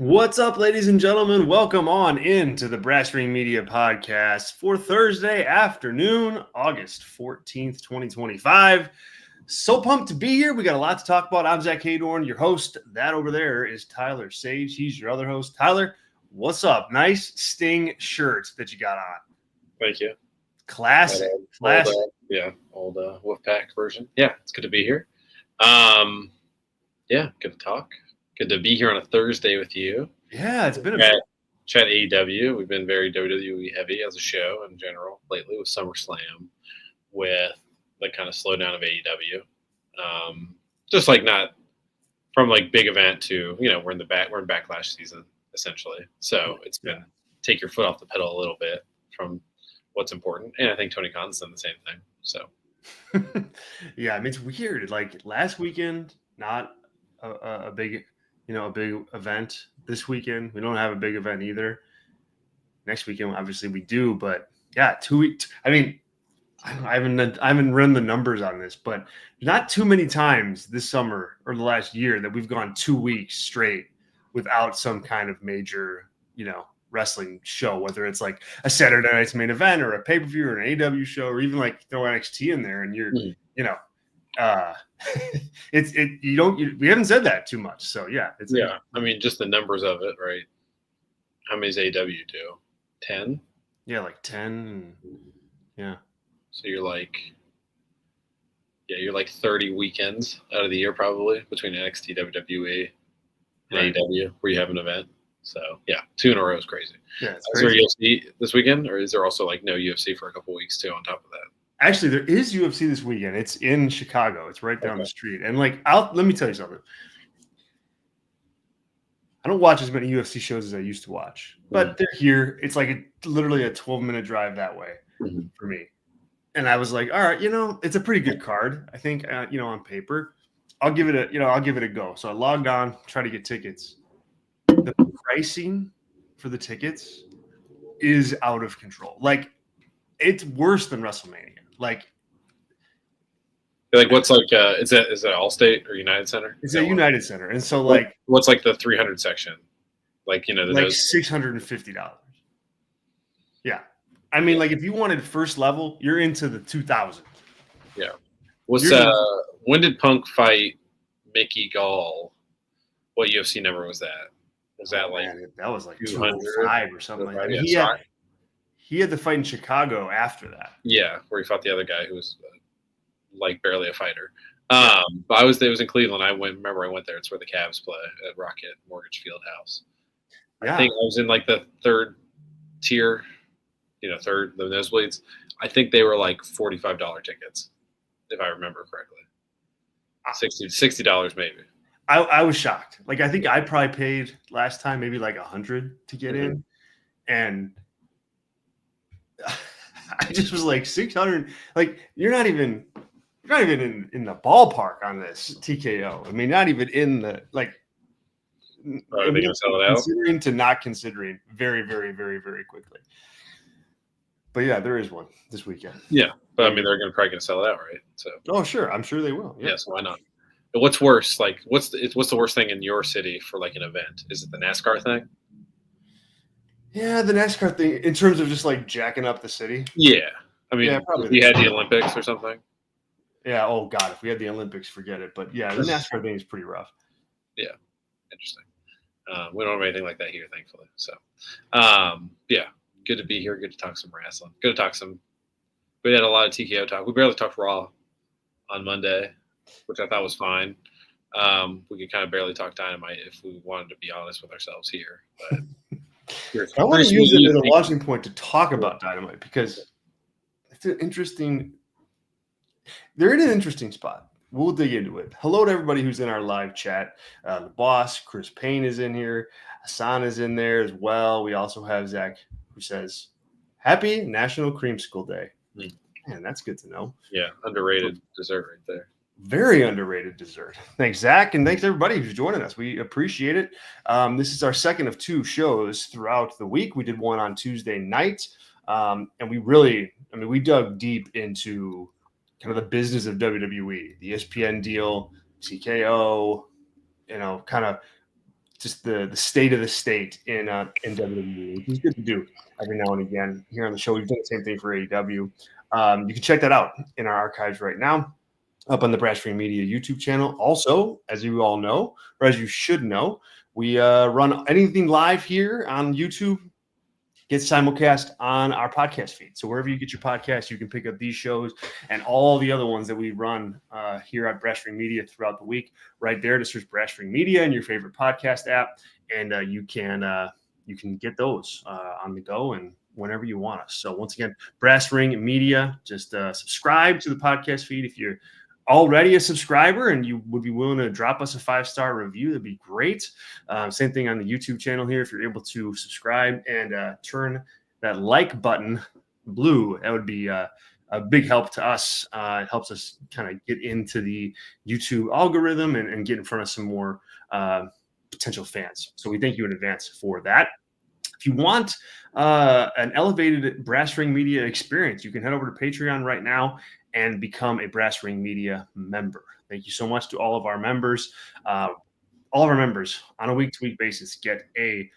What's up, ladies and gentlemen? Welcome on into the Brass Ring Media Podcast for Thursday afternoon, August 14th, 2025. So pumped to be here. We got a lot to talk about. I'm Zach Haydorn, your host. That over there is Tyler Sage. He's your other host. Tyler, what's up? Nice Sting shirt that you got on. Thank you. Classic. Old Wolfpack version. Yeah, it's good to be here. Good to talk. Good to be here on a Thursday with you. Yeah, it's been a chat AEW. We've been very WWE heavy as a show in general lately with SummerSlam, with the kind of slowdown of AEW. Just like not from like big event to, we're in backlash season essentially. So it's been take your foot off the pedal a little bit from what's important. And I think Tony Khan's done the same thing. So yeah, I mean, it's weird. Like last weekend, not a big event. This weekend, we don't have a big event either. Next weekend, obviously, we do. But yeah, 2 weeks. I mean, I haven't run the numbers on this, but not too many times this summer or the last year that we've gone 2 weeks straight without some kind of major, wrestling show, whether it's like a Saturday night's main event or a pay-per-view or an AEW show, or even like throw NXT in there and you're, we haven't said that too much. So yeah. I mean, just the numbers of it, right? How many does AEW do? 10? Yeah, like 10. Yeah. So you're like 30 weekends out of the year probably between NXT, WWE, and AEW where you have an event. So yeah, 2 in a row is crazy. Yeah, it's crazy. Is there UFC this weekend, or is there also like no UFC for a couple of weeks too on top of that? Actually, there is UFC this weekend. It's in Chicago. It's right down the street. And let me tell you something. I don't watch as many UFC shows as I used to watch, but they're here. It's like literally a 12-minute drive that way for me. And I was like, all right, it's a pretty good card. I think, on paper, I'll give it a go. So I logged on, try to get tickets. The pricing for the tickets is out of control. Like, it's worse than WrestleMania. Like what's like is it Allstate or United Center? It's a United Center, and so what's like the 300 section? Like $650. Yeah, I mean, like if you wanted first level, you're into the 2000. Yeah. When did Punk fight Mickey Gall? What UFC number was that? Was that that was like 205 or something like that? He had the fight in Chicago after that. Yeah, where he fought the other guy who was like barely a fighter. But it was in Cleveland. I went there. It's where the Cavs play at Rocket Mortgage Fieldhouse. Yeah. I think I was in like the third tier, the nosebleeds. I think they were like $45 tickets, if I remember correctly. $60 maybe. I was shocked. Like I think I probably paid last time maybe like $100 to get in, and I just was like 600. Like you're not even in the ballpark on this TKO. I mean, not even in the like. Are they going to sell it out? Considering to not considering very, very, very, very quickly. But yeah, there is one this weekend. Yeah, but I mean, they're probably going to sell it out, right? So. Oh sure, I'm sure they will. Yeah. Yes, why not? But what's worse? Like, what's the worst thing in your city for like an event? Is it the NASCAR thing? Yeah, the NASCAR thing in terms of just like jacking up the city. Yeah, I mean, if we had the Olympics or something. Yeah. Oh God, if we had the Olympics, forget it. But yeah, the NASCAR thing is pretty rough. Yeah, interesting. We don't have anything like that here, thankfully. So, good to be here. Good to talk some wrestling. Good to talk some. We had a lot of TKO talk. We barely talked Raw on Monday, which I thought was fine. We could kind of barely talk Dynamite if we wanted to be honest with ourselves here. But I want to use it as a launching point to talk about Dynamite because they're in an interesting spot. We'll dig into it. Hello to everybody who's in our live chat. The boss, Chris Payne, is in here. Hassan is in there as well. We also have Zach who says, Happy National Creamsicle Day. Man, that's good to know. Yeah, underrated dessert right there. Very underrated dessert. Thanks, Zach, and thanks everybody who's joining us. We appreciate it. This is our second of 2 shows throughout the week. We did one on Tuesday night, and we dug deep into kind of the business of WWE, the ESPN deal, TKO, kind of just the state of the state in WWE, which is good to do every now and again here on the show. We've done the same thing for AEW. You can check that out in our archives right now, up on the Brass Ring Media YouTube channel. Also, as you all know, or as you should know, we run anything live here on YouTube gets simulcast on our podcast feed. So wherever you get your podcast, you can pick up these shows and all the other ones that we run here at Brass Ring Media throughout the week. Right there, just search Brass Ring Media in your favorite podcast app, and you can get those on the go and whenever you want us. So once again, Brass Ring Media, just subscribe to the podcast feed if you're already a subscriber and you would be willing to drop us a 5-star review. That'd be great. Same thing on the YouTube channel here. If you're able to subscribe and turn that like button blue, that would be a big help to us. It helps us kind of get into the YouTube algorithm and get in front of some more potential fans. So we thank you in advance for that. If you want an elevated Brass Ring Media experience, you can head over to Patreon right now and become a Brass Ring Media member. Thank you so much to all of our members. All of our members on a week-to-week basis get a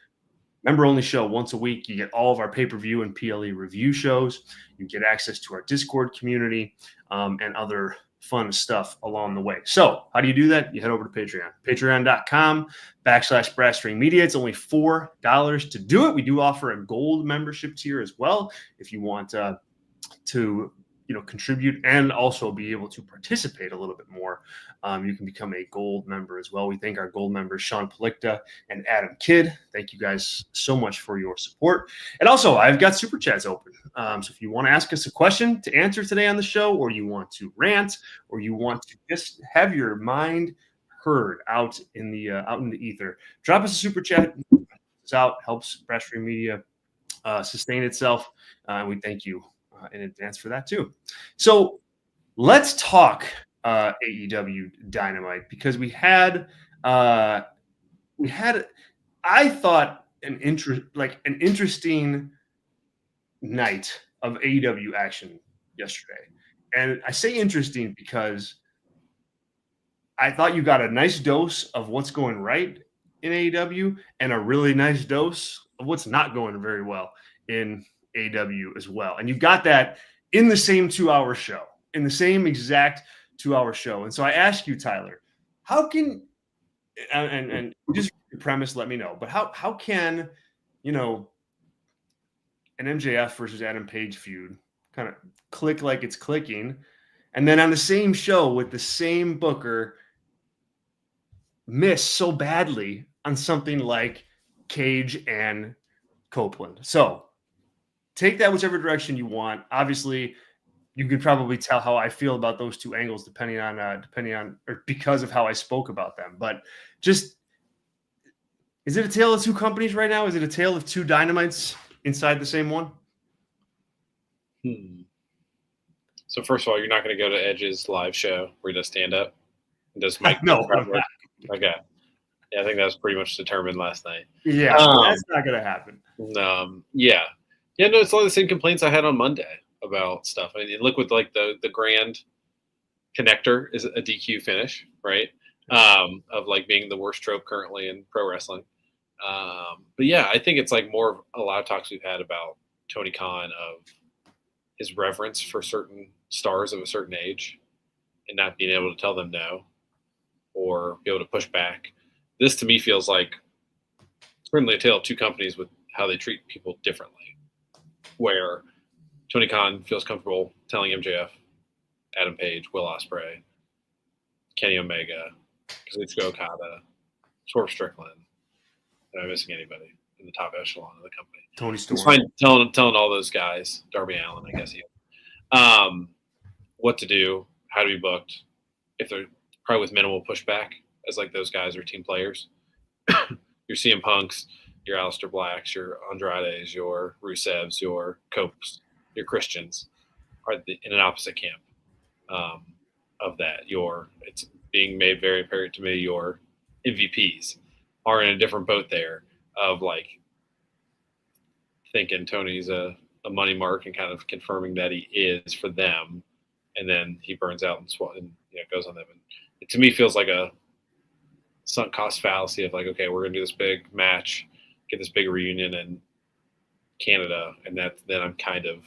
member-only show once a week. You get all of our pay-per-view and PLE review shows. You get access to our Discord community and other fun stuff along the way. So how do you do that? You head over to Patreon, patreon.com/Brass Ring Media. It's only $4 to do it. We do offer a gold membership tier as well if you want to contribute and also be able to participate a little bit more. You can become a gold member as well. We thank our gold members, Sean Palikta and Adam Kidd. Thank you guys so much for your support. And also, I've got super chats open. So if you want to ask us a question to answer today on the show, or you want to rant, or you want to just have your mind heard out in the ether, drop us a super chat. It's out, helps Brass Ring Media sustain itself. We thank you in advance for that too. So let's talk AEW Dynamite, because we had I thought an interesting night of AEW action yesterday. And I say interesting because I thought you got a nice dose of what's going right in AEW and a really nice dose of what's not going very well in AEW as well. And you got that in the same 2-hour show, in the same exact 2-hour show. And so I ask you, Tyler, how can, and just the premise, let me know, but how can, an MJF versus Adam Page feud kind of click like it's clicking, and then on the same show with the same booker miss so badly on something like Cage and Copeland? So take that whichever direction you want. Obviously, you could probably tell how I feel about those two angles depending on or because of how I spoke about them. But just, is it a tale of two companies right now? Is it a tale of two Dynamites inside the same one? So first of all, you're not going to go to Edge's live show where he does stand up. Does Mike? No. Okay. Yeah, I think that was pretty much determined last night. Yeah, that's not going to happen. Yeah. No, it's all the same complaints I had on Monday about stuff. I mean, look with like the grand connector is a DQ finish, right? Of like being the worst trope currently in pro wrestling. But yeah, I think it's like more of a lot of talks we've had about Tony Khan of his reverence for certain stars of a certain age and not being able to tell them no or be able to push back. This to me feels like certainly a tale of two companies with how they treat people differently, where Tony Khan feels comfortable telling MJF, Adam Page, Will Ospreay, Kenny Omega, Kazuchika Okada, Swerve Strickland. Am I missing anybody in the top echelon of the company? Tony Storm. It's fine telling all those guys, Darby Allin, I guess, what to do, how to be booked, if they're probably with minimal pushback, as like those guys are team players. Your CM Punks, your Aleister Blacks, your Andrades, your Rusevs, your Copes, your Christians are in an opposite camp of that. It's being made very apparent to me, your MVPs are in a different boat there of like thinking Tony's a money mark and kind of confirming that he is for them, and then he burns out and goes on them. And it to me feels like a sunk cost fallacy of like, okay, we're gonna do this big match, get this big reunion in Canada, and then I'm kind of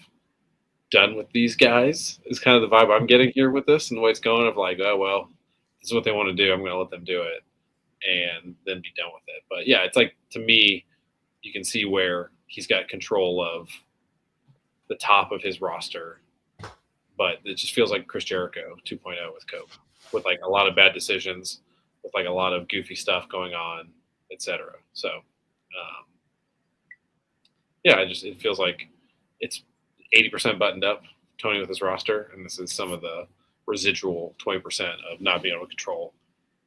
done with these guys. Is kind of the vibe I'm getting here with this and the way it's going. Of like, oh well, this is what they want to do. I'm gonna let them do it, and then be done with it. But yeah, it's like, to me, you can see where he's got control of the top of his roster, but it just feels like Chris Jericho 2.0 with Cope, with like a lot of bad decisions, with like a lot of goofy stuff going on, etc. So, yeah, it feels like it's 80% buttoned up, Tony with his roster, and this is some of the residual 20% of not being able to control,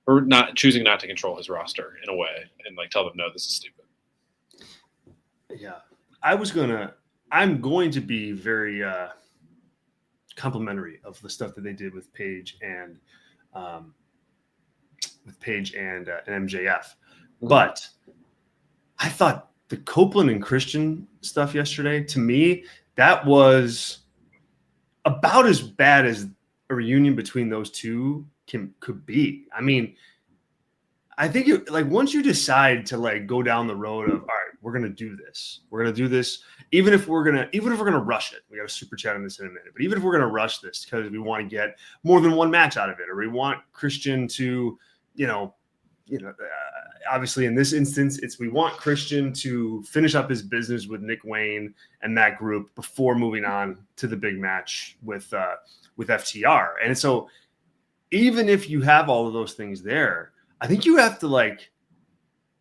or not choosing not to control his roster in a way, and like tell them, no, this is stupid. Yeah, I'm going to be very complimentary of the stuff that they did with Paige and MJF, but I thought the Copeland and Christian stuff yesterday, to me, that was about as bad as a reunion between those two could be. I mean, I think like once you decide to like go down the road of, all right, we're gonna do this, even if we're gonna rush it. We got a super chat on this in a minute, but even if we're gonna rush this because we want to get more than one match out of it, or we want Christian to, obviously in this instance, we want Christian to finish up his business with Nick Wayne and that group before moving on to the big match with FTR. And so even if you have all of those things there, I think you have to like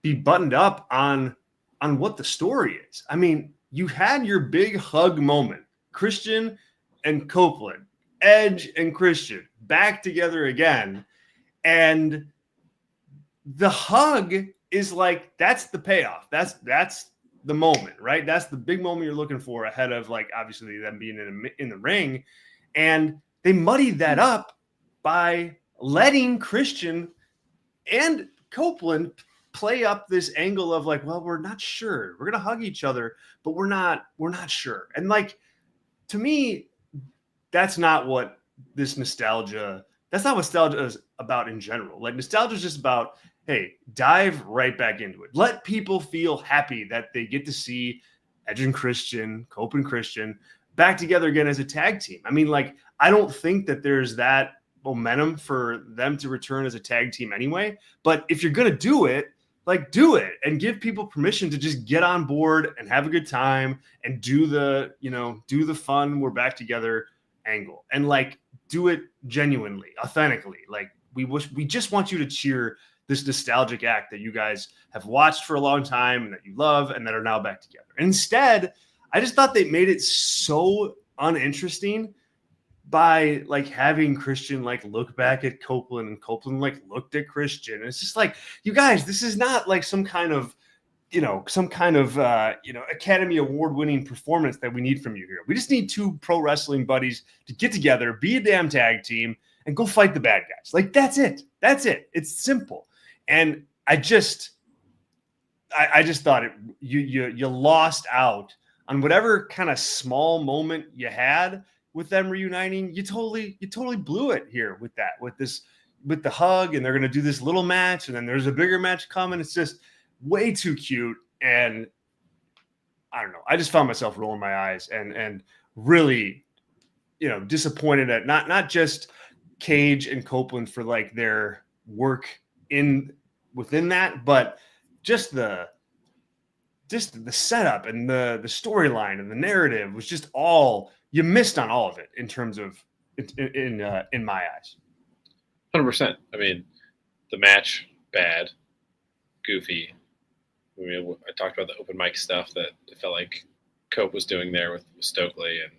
be buttoned up on what the story is. I mean, you had your big hug moment, Christian and Copeland, Edge and Christian back together again. And the hug is like, that's the payoff. That's the moment, right? That's the big moment you're looking for ahead of like, obviously them being in the ring. And they muddied that up by letting Christian and Copeland play up this angle of like, well, we're not sure. We're going to hug each other, but we're not sure. And like, to me, that's not what nostalgia is about in general. Like, nostalgia is just about, hey, dive right back into it. Let people feel happy that they get to see Edge and Christian, Cope and Christian back together again as a tag team. I mean, like, I don't think that there's that momentum for them to return as a tag team anyway. But if you're going to do it, like, do it and give people permission to just get on board and have a good time and do the fun, we're back together angle, and like do it genuinely, authentically. Like, we just want you to cheer this nostalgic act that you guys have watched for a long time and that you love and that are now back together. And instead, I just thought they made it so uninteresting by like having Christian like look back at Copeland and Copeland like looked at Christian. And it's just like, you guys, this is not like some kind of Academy Award winning performance that we need from you here. We just need two pro wrestling buddies to get together, be a damn tag team, and go fight the bad guys. Like, that's it. It's simple. And I just thought you lost out on whatever kind of small moment you had with them reuniting. You totally blew it here with the hug, and they're going to do this little match, and then there's a bigger match coming. It's just way too cute. And I don't know. I just found myself rolling my eyes and really, disappointed at not just Cage and Copeland for like their work within that, but just the setup and the storyline and the narrative was just all, you missed on all of it in terms of in my eyes. 100%. I mean, the match, bad, goofy. I mean, I talked about the open mic stuff that it felt like Cope was doing there with Stokely and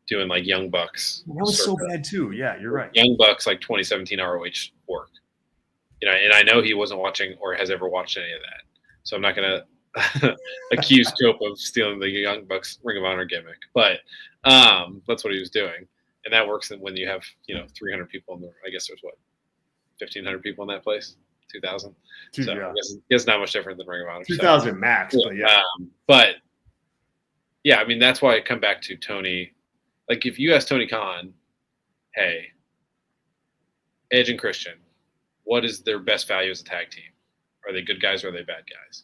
doing like Young Bucks. That was so bad too. Yeah, you're right. Young Bucks, like 2017 ROH work. And I know he wasn't watching or has ever watched any of that. So I'm not going to accuse Cope of stealing the Young Bucks Ring of Honor gimmick. But that's what he was doing. And that works when you have, 300 people in the, I guess there's 1,500 people in that place? 2,000? So yeah. I guess it's not much different than Ring of Honor. 2,000 so. Max, but yeah. But yeah, I mean, that's why I come back to Tony. Like, if you ask Tony Khan, hey, Edge and Christian, what is their best value as a tag team? Are they good guys or are they bad guys?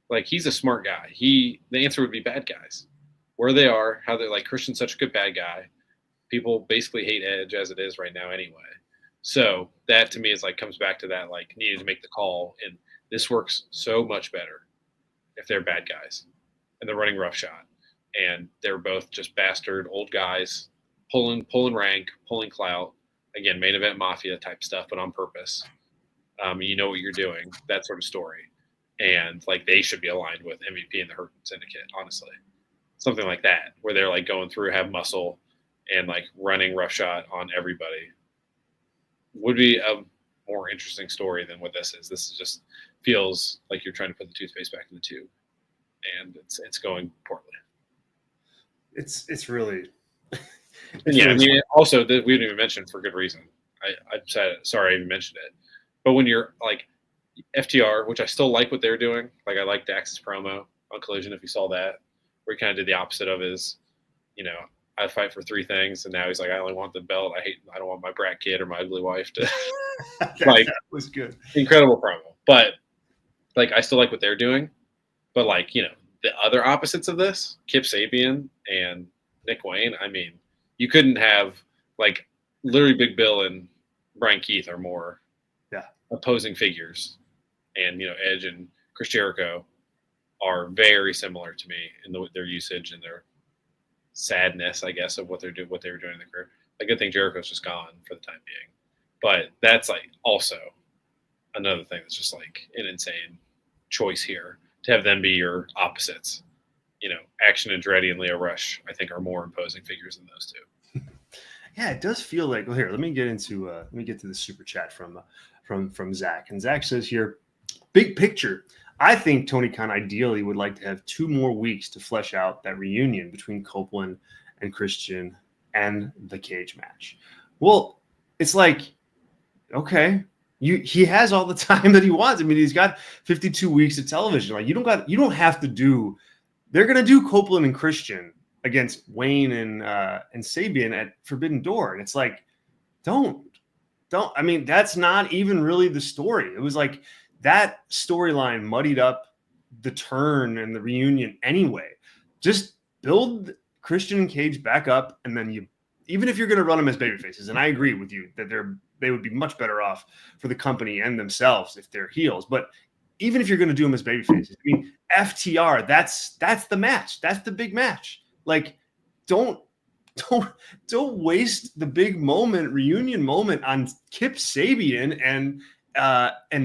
Like, he's a smart guy. The answer would be bad guys. Where they are, how they're like, Christian's such a good bad guy. People basically hate Edge as it is right now anyway. So that to me is like comes back to that like needing to make the call, and this works so much better if they're bad guys and they're running roughshod and they're both just bastard old guys pulling rank, pulling clout. Again, main event mafia type stuff, but on purpose. You know what you're doing, that sort of story. And like they should be aligned with MVP and the Hurt Syndicate, honestly. Something like that, where they're like going through, have muscle, and like running roughshod on everybody would be a more interesting story than what this is. This is just feels like you're trying to put the toothpaste back in the tube, and it's going poorly. It's really. Yeah, I mean, also we didn't even mention for good reason. I said sorry I even mentioned it, but when you're like FTR, which I still like what they're doing, like I like Dax's promo on Collision. If you saw that, where he kind of did the opposite of his, I fight for 3 things, and now he's like, I only want the belt. I don't want my brat kid or my ugly wife to. That was good. Incredible promo, but like I still like what they're doing, but like the other opposites of this, Kip Sabian and Nick Wayne. I mean, you couldn't have like literally Big Bill and Brian Keith are more opposing figures, and Edge and Chris Jericho are very similar to me in their usage and their sadness, I guess, of what they were doing in their career. A good thing Jericho's just gone for the time being, but that's like also another thing that's just like an insane choice here to have them be your opposites. Action Andretti and Leo Rush, I think, are more imposing figures than those two. Yeah, it does feel like. Well, here, let me get to the super chat from Zach, and Zach says here, big picture. I think Tony Khan ideally would like to have 2 more weeks to flesh out that reunion between Copeland and Christian and the cage match. Well, it's like, okay, he has all the time that he wants. I mean, he's got 52 weeks of television. Like you don't have to do. They're gonna do Copeland and Christian against Wayne and Sabian at Forbidden Door, and it's like, don't. I mean, that's not even really the story. It was like that storyline muddied up the turn and the reunion anyway. Just build Christian and Cage back up, and then even if you're going to run them as babyfaces, and I agree with you that they would be much better off for the company and themselves if they're heels. But even if you're going to do them as babyfaces, I mean, FTR, that's the match. That's the big match. Like, don't waste the big reunion moment on Kip Sabian and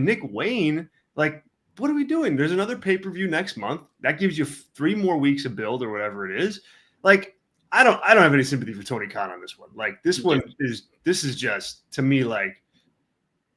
Nick Wayne. Like, what are we doing? There's another pay-per-view next month. That gives you 3 more weeks of build or whatever it is. Like, I don't have any sympathy for Tony Khan on this one. Like, this is just, to me, like,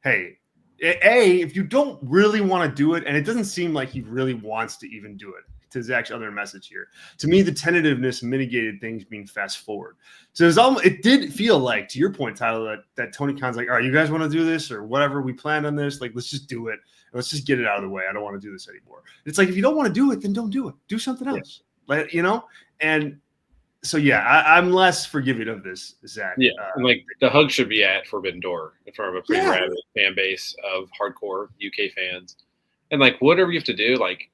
hey, if you don't really want to do it, and it doesn't seem like he really wants to even do it, to Zach's other message here. To me, the tentativeness mitigated things being fast forward. So it did feel like, to your point, Tyler, that Tony Khan's like, all right, you guys want to do this or whatever? We planned on this. Like, let's just do it. Let's just get it out of the way. I don't want to do this anymore. It's like, if you don't want to do it, then don't do it. Do something else. Like, and so, yeah, I'm less forgiving of this, Zach. Yeah, and like the hug should be at Forbidden Door in front of a pretty rabid fan base of hardcore UK fans. And like, whatever you have to do, like,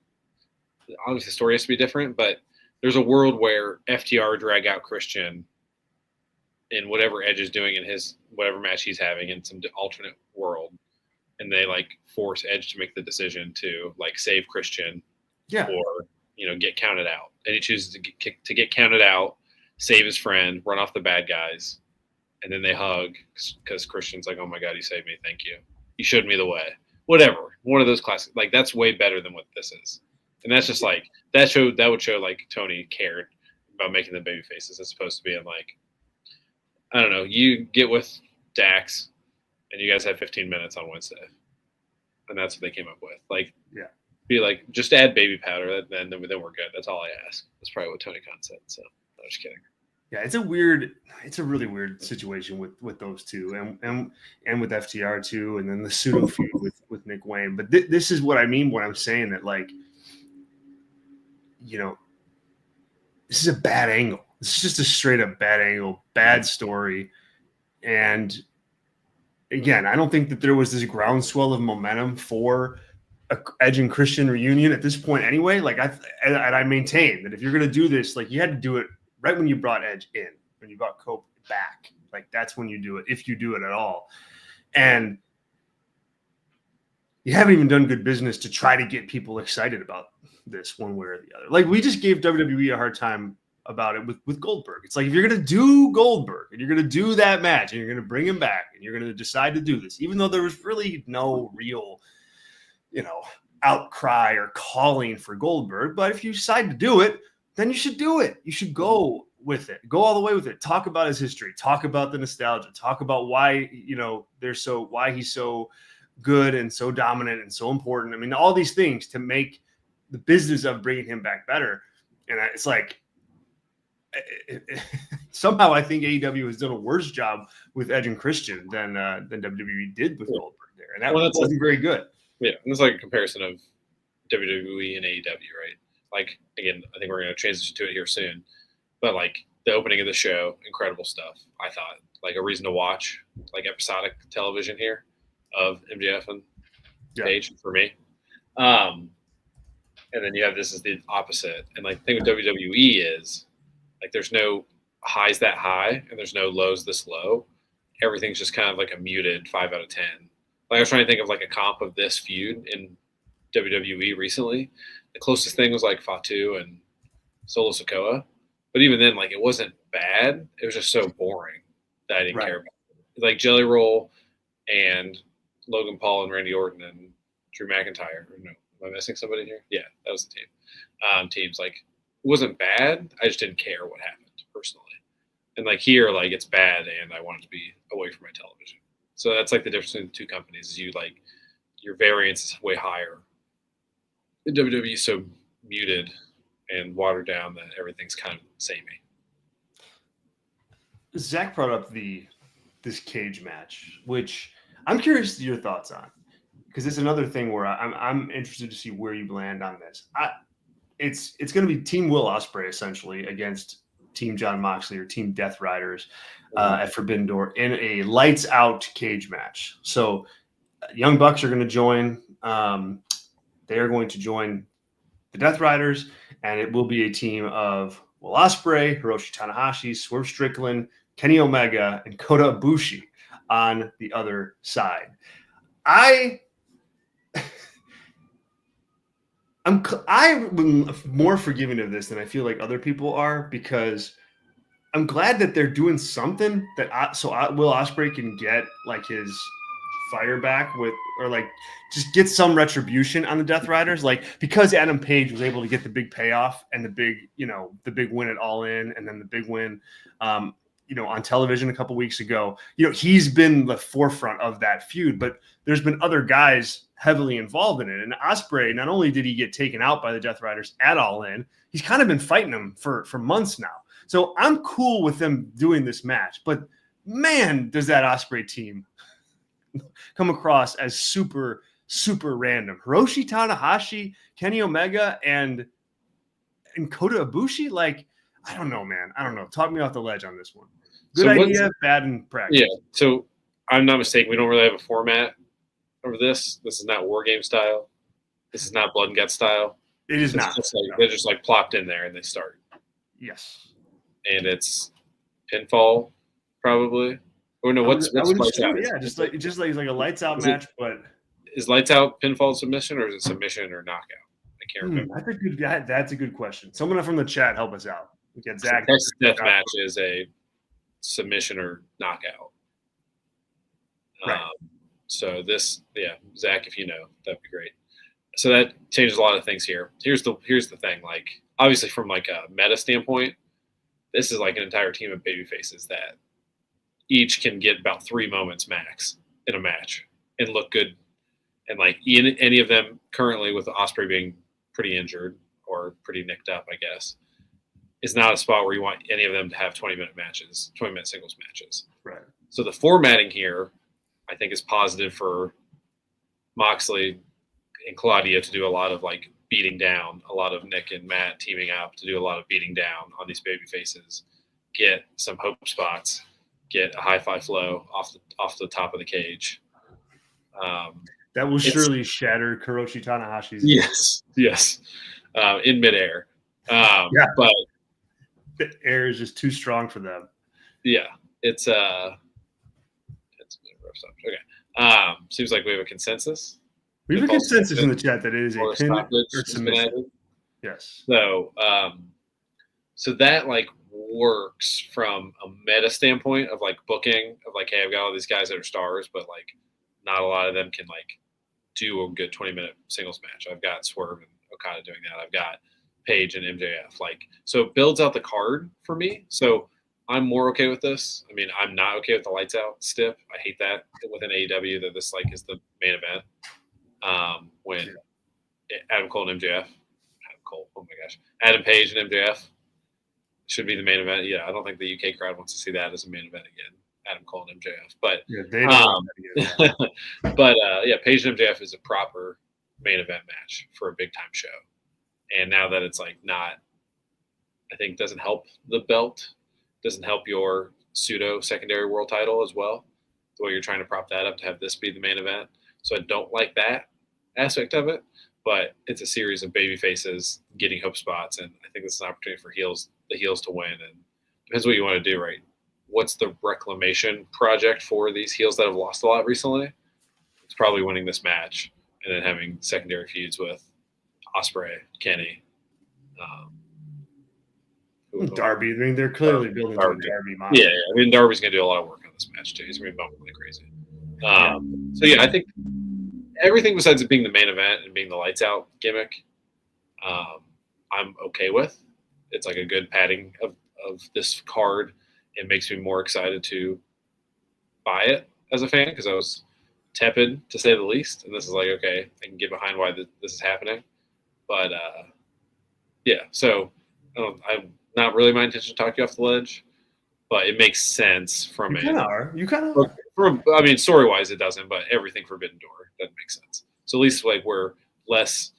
obviously the story has to be different, but there's a world where FTR drag out Christian in whatever Edge is doing in his whatever match he's having in some alternate world, and they like force Edge to make the decision to like save Christian, or get counted out, and he chooses to get counted out, save his friend, run off the bad guys, and then they hug because Christian's like, "Oh my God, you saved me, thank you. You showed me the way." Whatever, one of those classic, like that's way better than what this is. And that's just like that would show like Tony cared about making the baby faces as opposed to being like, I don't know, you get with Dax and you guys have 15 minutes on Wednesday. And that's what they came up with. Like, be like, just add baby powder, then we're good. That's all I ask. That's probably what Tony Khan said. So I'm just kidding. Yeah, it's a really weird situation with those two and with FTR too, and then the pseudo feud with Nick Wayne. But this is what I mean when I'm saying that, like, this is a bad angle. This is just a straight up bad angle, bad story. And again, I don't think that there was this groundswell of momentum for a Edge and Christian reunion at this point anyway. Like I maintain that if you're going to do this, like you had to do it right when you brought Edge in, when you brought Cope back. Like that's when you do it, if you do it at all. And you haven't even done good business to try to get people excited about this one way or the other. Like we just gave WWE a hard time about it with Goldberg. It's like if you're going to do Goldberg and you're going to do that match and you're going to bring him back and you're going to decide to do this, even though there was really no real, outcry or calling for Goldberg. But if you decide to do it, then you should do it. You should go with it. Go all the way with it. Talk about his history. Talk about the nostalgia. Talk about why, why he's so good and so dominant and so important. I mean, all these things to make the business of bringing him back better. And it's like, somehow I think AEW has done a worse job with Edge and Christian than WWE did with Goldberg there. And that wasn't very good. Yeah, and it's like a comparison of WWE and AEW, right? Like, again, I think we're going to transition to it here soon. But, like, the opening of the show, incredible stuff, I thought. Like, a reason to watch, like, episodic television here of MJF and Page for me. And then you have this as the opposite. And, like, the thing with WWE is, like, there's no highs that high and there's no lows this low. Everything's just kind of like a muted 5 out of 10. Like I was trying to think of like a comp of this feud in WWE recently. The closest thing was like Fatu and Solo Sikoa. But even then, like it wasn't bad. It was just so boring that I didn't care about it. Like Jelly Roll and Logan Paul and Randy Orton and Drew McIntyre. No, am I missing somebody here? Yeah, that was the team. Teams like it wasn't bad. I just didn't care what happened personally. And like here, like it's bad and I want it to be away from my television. So that's like the difference between the two companies is you like your variance is way higher. The WWE is so muted and watered down that everything's kind of samey. Zach brought up this cage match, which I'm curious to your thoughts on, because it's another thing where I'm interested to see where you land on this. It's going to be Team Will Ospreay essentially against Team John Moxley or Team Death Riders at Forbidden Door in a lights out cage match. So Young Bucks are going to join. They are going to join the Death Riders, and it will be a team of Will Ospreay, Hiroshi Tanahashi, Swerve Strickland, Kenny Omega, and Kota Ibushi on the other side. I'm more forgiving of this than I feel like other people are, because I'm glad that they're doing something that Will Ospreay can get like his fire back with, or like just get some retribution on the Death Riders, like because Adam Page was able to get the big payoff and the big win at All In, and then the big win on television a couple weeks ago. He's been the forefront of that feud, but there's been other guys heavily involved in it. And Ospreay, not only did he get taken out by the Death Riders at All In, he's kind of been fighting them for months now. So I'm cool with them doing this match, but man, does that Ospreay team come across as super, super random. Hiroshi Tanahashi, Kenny Omega, and Kota Ibushi, like, I don't know, man. I don't know. Talk me off the ledge on this one. Good idea, bad in practice. Yeah, so I'm not mistaken. We don't really have a format over this. This is not War Game style. This is not Blood and Guts style. It is not. They're just like plopped in there and they start. Yes. And it's pinfall, probably. Or no, what's lights out? Yeah, just like a lights out match, but is lights out pinfall submission, or is it submission or knockout? I can't remember. That's a good question. Someone from the chat help us out. We get Zach. Texas Death Match is a submission or knockout. Right. So this, Zach, if you know, that'd be great. So that changes a lot of things here. Here's the thing. Like, obviously, from like a meta standpoint, this is like an entire team of baby faces that each can get about 3 moments max in a match and look good. And like any of them currently, with Ospreay being pretty injured or pretty nicked up, I guess, is not a spot where you want any of them to have 20-minute matches, 20-minute singles matches. Right. So the formatting here, I think, is positive for Moxley and Claudio to do a lot of like beating down, a lot of Nick and Matt teaming up to do a lot of beating down on these baby faces, get some hope spots, get a high fly flow off the top of the cage. That will surely shatter Kuroshi Tanahashi's. Yes, in midair. Yeah. But The air is just too strong for them. yeah, it's rough stuff. Okay. Seems like we have a consensus. We have a consensus in the chat that it is a pin or submission. Yes. So, so that like works from a meta standpoint of like booking of like, hey, I've got all these guys that are stars, but like not a lot of them can like do a good 20-minute singles match. I've got Swerve and Okada doing that. I've got Page and MJF. Like, so it builds out the card for me. So I'm more okay with this. I mean, I'm not okay with the lights out stip. I hate that within AEW that this like is the main event. When Adam Cole and MJF, oh my gosh, Adam Page and MJF should be the main event. Yeah, I don't think the UK crowd wants to see that as a main event again. Adam Cole and MJF, but yeah, they don't but yeah, Page and MJF is a proper main event match for a big time show. And now that it's like not, I think doesn't help the belt, doesn't help your pseudo secondary world title as well. The way you're trying to prop that up to have this be the main event. So I don't like that aspect of it, but it's a series of baby faces getting hope spots. And I think this is an opportunity for the heels to win. And depends what you want to do, right? What's the reclamation project for these heels that have lost a lot recently? It's probably winning this match and then having secondary feuds with Ospreay, Kenny, Darby. I mean, they're clearly building a Darby model. Yeah, I mean, Darby's going to do a lot of work on this match, too. He's going to be bumping like crazy. So, yeah, I think everything besides it being the main event and being the lights out gimmick, I'm okay with. It's like a good padding of this card. It makes me more excited to buy it as a fan because I was tepid, to say the least. And this is like, okay, I can get behind why this is happening. But, yeah, so I'm not really my intention to talk you off the ledge, but it makes sense from You kind of are. I mean, story-wise, it doesn't, but everything Forbidden Door doesn't make sense. So at least like we're less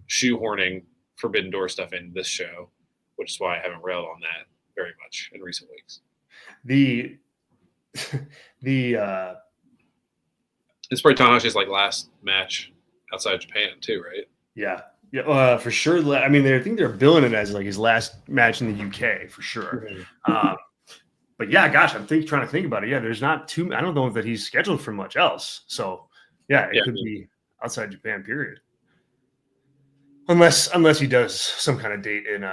shoehorning Forbidden Door stuff in this show, which is why I haven't railed on that very much in recent weeks. It's probably Tanahashi's like last match outside Japan too, right? Yeah, for sure. I mean, I think they're billing it as like his last match in the UK for sure. Mm-hmm. But yeah, gosh, I'm trying to think about it. Yeah, there's not too. I don't know that he's scheduled for much else. So yeah, it could be outside Japan. Period. Unless he does some kind of date in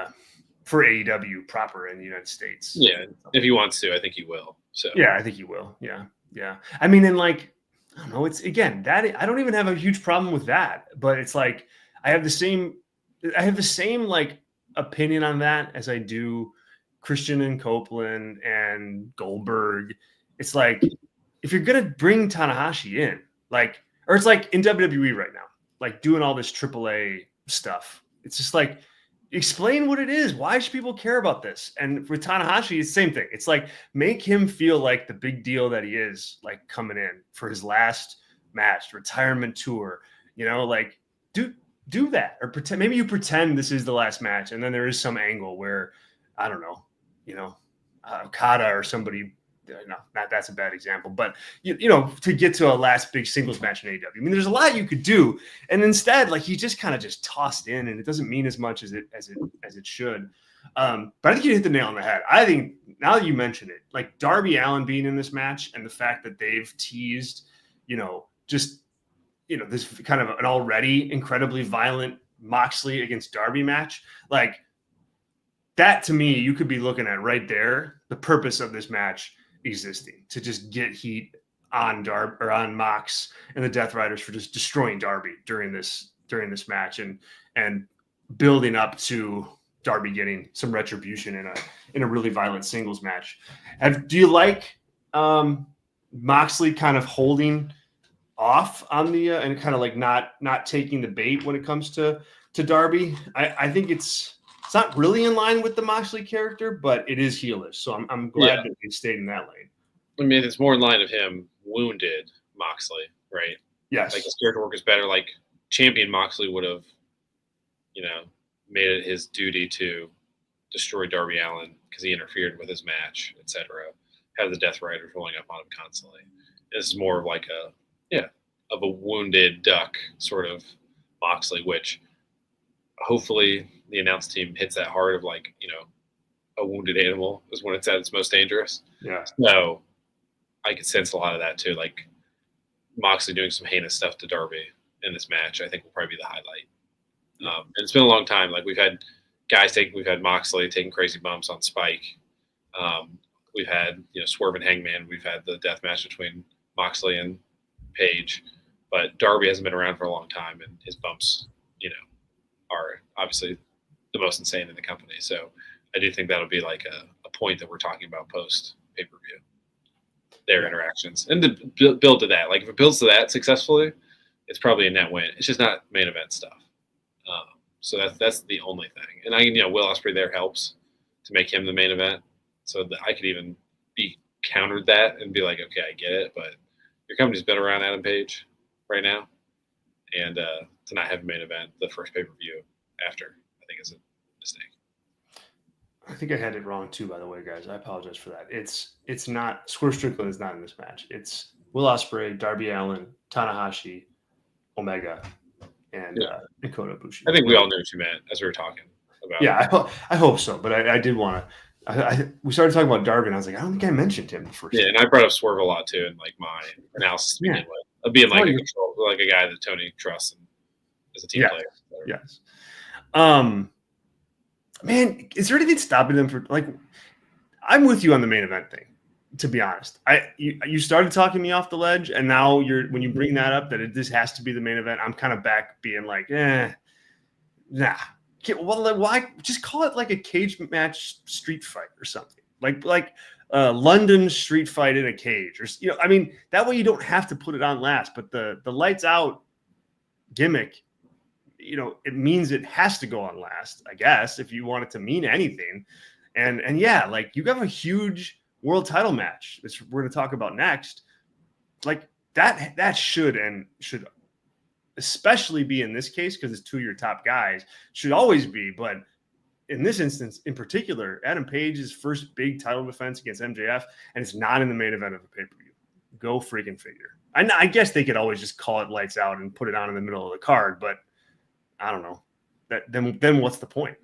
for AEW proper in the United States. Yeah, if he wants to, I think he will. So yeah, I think he will. Yeah. I mean, and like I don't know. It's again that I don't even have a huge problem with that, but it's like I have the same like opinion on that as I do Christian and Copeland and Goldberg. It's like if you're gonna bring Tanahashi in, like, or it's like in WWE right now, like doing all this AAA stuff. It's just like explain what it is. Why should people care about this? And with Tanahashi, it's the same thing. It's like make him feel like the big deal that he is, like coming in for his last match, retirement tour. You know, like do that, or pretend. Maybe you pretend this is the last match, and then there is some angle where I don't know. You know, Okada or somebody, no, that's a bad example, but you know, to get to a last big singles match in AEW. I mean, there's a lot you could do, and instead, like he just kind of just tossed in, and it doesn't mean as much as it should. But I think you hit the nail on the head. I think now that you mention it, like Darby Allin being in this match, and the fact that they've teased, you know, just this kind of an already incredibly violent Moxley against Darby match, like. That to me, you could be looking at right there the purpose of this match existing to just get heat on Darby or on Mox and the Death Riders for just destroying Darby during this match and building up to Darby getting some retribution in a really violent singles match. Do you like Moxley kind of holding off on the and kind of like not taking the bait when it comes to Darby? I think it's not really in line with the Moxley character, but it is heelish. So I'm glad that it stayed in that lane. I mean, it's more in line of him wounded Moxley, right? Yes. Like his character work is better. Like champion Moxley would have, made it his duty to destroy Darby Allin because he interfered with his match, etc. have the Death Riders rolling up on him constantly. This is more of like of a wounded duck sort of Moxley, which hopefully the announce team hits that hard of like, a wounded animal is when it's at its most dangerous. Yeah. So I could sense a lot of that too. Like Moxley doing some heinous stuff to Darby in this match, I think will probably be the highlight. And it's been a long time. Like we've had Moxley taking crazy bumps on Spike. We've had, Swerve and Hangman. We've had the death match between Moxley and Page, but Darby hasn't been around for a long time, and his bumps, are obviously the most insane in the company. So I do think that'll be like a point that we're talking about post pay-per-view, their interactions, and to build to that. Like if it builds to that successfully, it's probably a net win. It's just not main event stuff. So that's the only thing. And Will Ospreay there helps to make him the main event. So that I could even be countered that and be like, okay, I get it, but your company's been around Adam Page right now, and to not have a main event the first pay-per-view after, I think is a mistake. I think I had it wrong too, by the way, guys. I apologize for that. It's not Swerve Strickland is not in this match. It's Will Ospreay, Darby Allin, Tanahashi, Omega, and Dakota Ibushi. I think we all knew what you meant as we were talking about. Yeah, I hope so. But I did want to. We started talking about Darby, and I was like, I don't think I mentioned him the first. Yeah, time. And I brought up Swerve a lot too, in like my analysis to begin with, of being like a guy that Tony trusts and as a team player. Yes. Man, is there anything stopping them from like? I'm with you on the main event thing. To be honest, you started talking me off the ledge, and now when you bring that up that this has to be the main event, I'm kind of back being like, nah. Well, why just call it like a cage match street fight or something like London street fight in a cage, or I mean that way you don't have to put it on last. But the lights out gimmick, it means it has to go on last, I guess, if you want it to mean anything. And yeah, like you have a huge world title match, which we're going to talk about next. Like that should especially be in this case, because it's two of your top guys, should always be. But in this instance, in particular, Adam Page's first big title defense against MJF, and it's not in the main event of a pay-per-view. Go freaking figure. I guess they could always just call it lights out and put it on in the middle of the card, but I don't know. Then what's the point?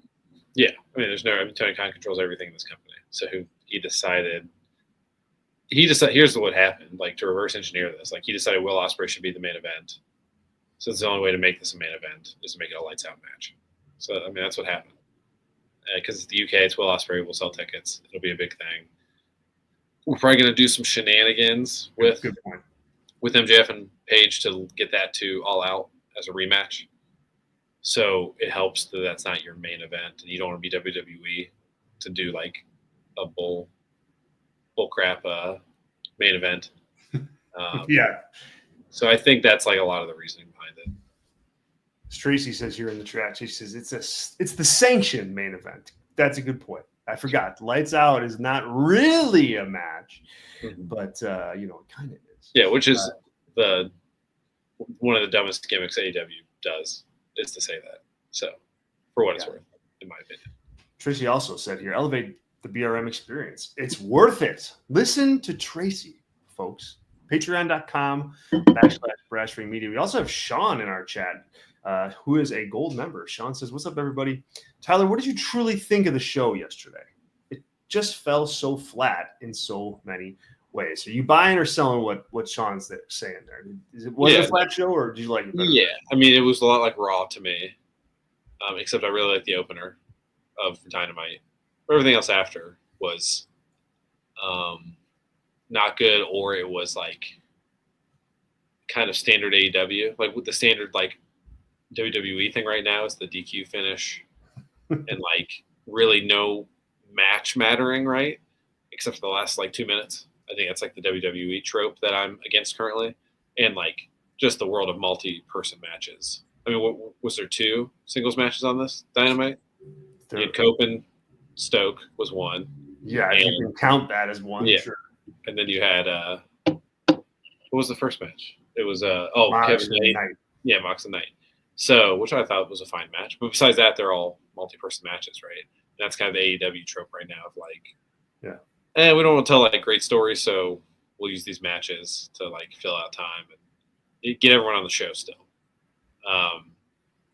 Yeah, Tony Khan controls everything in this company. So he decided. Here's what happened. Like to reverse engineer this, like he decided Will Ospreay should be the main event. So it's the only way to make this a main event is to make it a lights out match. So that's what happened. Because it's the UK, it's Will Ospreay. We'll sell tickets. It'll be a big thing. We're probably going to do some shenanigans with MJF and Page to get that to All Out as a rematch. So it helps that that's not your main event, and you don't want to be WWE to do like a bull crap main event. Yeah. So I think that's like a lot of the reasoning behind it. Tracy says here in the chat, she says it's the sanctioned main event. That's a good point. I forgot. Lights Out is not really a match, but it kind of is. Yeah, which is one of the dumbest gimmicks AEW does is to say that. So, for what it's worth, in my opinion. Tracy also said here, elevate the BRM experience. It's worth it. Listen to Tracy, folks. Patreon.com/Brashring Media. We also have Sean in our chat, who is a gold member. Sean says, what's up, everybody? Tyler, what did you truly think of the show yesterday? It just fell so flat in so many ways. Are you buying or selling what Sean's saying there? Was it a flat show, or did you like it better? Yeah, it was a lot like Raw to me, except I really liked the opener of Dynamite. Everything else after was not good, or it was like kind of standard AEW. Like with the standard like WWE thing right now is the DQ finish and like really no match mattering, right? Except for the last like 2 minutes. I think that's like the WWE trope that I'm against currently. And like just the world of multi-person matches. Was there 2 singles matches on this Dynamite? You had Copeland, Stoke was one. Yeah, you can count that as one. Yeah. Sure. And then you had what was the first match? It was Kevin Knight. Yeah, Mox and Knight. So, which I thought was a fine match. But besides that, they're all multi-person matches, right? And that's kind of the AEW trope right now of like And we don't want to tell like great stories, so we'll use these matches to like fill out time and get everyone on the show still.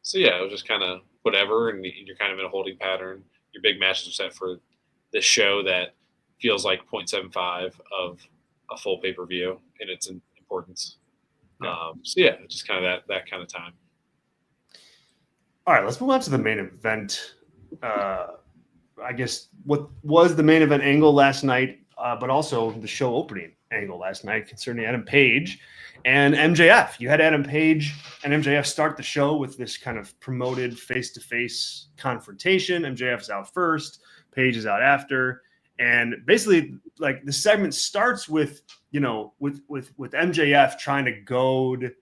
So yeah, it was just kind of whatever, and you're kind of in a holding pattern. Your big matches are set for this show that feels like 0.75 of a full pay-per-view in its importance. Yeah. So yeah, just kind of that kind of time. All right, let's move on to the main event. I guess what was the main event angle last night, but also the show opening angle last night concerning Adam Page and MJF. You had Adam Page and MJF start the show with this kind of promoted face-to-face confrontation. MJF is out first, Page is out after, and basically, like the segment starts with with MJF trying to goad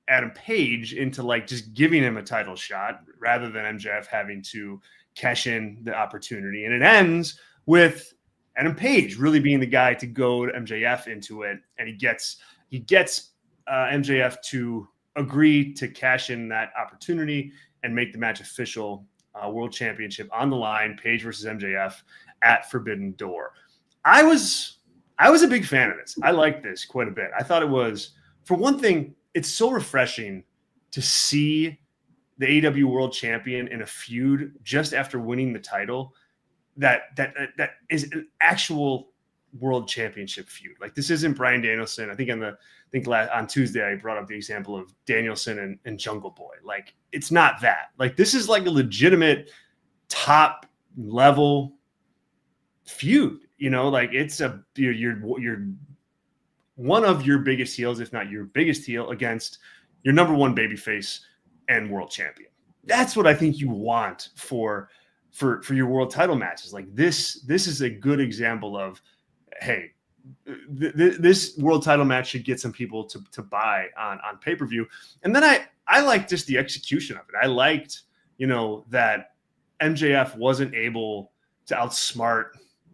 Adam Page into like just giving him a title shot rather than MJF having to cash in the opportunity. And it ends with Adam Page really being the guy to goad MJF into it. And he gets MJF to agree to cash in that opportunity and make the match official. World Championship on the line, Page versus MJF at Forbidden Door. I was a big fan of this. I liked this quite a bit. I thought it was, for one thing, it's so refreshing to see the AEW World Champion in a feud just after winning the title that is an actual World Championship feud. Like, this isn't Bryan Danielson. I think on Tuesday I brought up the example of Danielson and Jungle Boy. Like, it's not that. Like, this is like a legitimate top level feud. Like, it's you're one of your biggest heels, if not your biggest heel, against your number one babyface and world champion. That's what I think you want for your world title matches. Like, this is a good example of, hey, this world title match should get some people to buy on pay-per-view. And then I liked just the execution of it. I liked, that MJF wasn't able to outsmart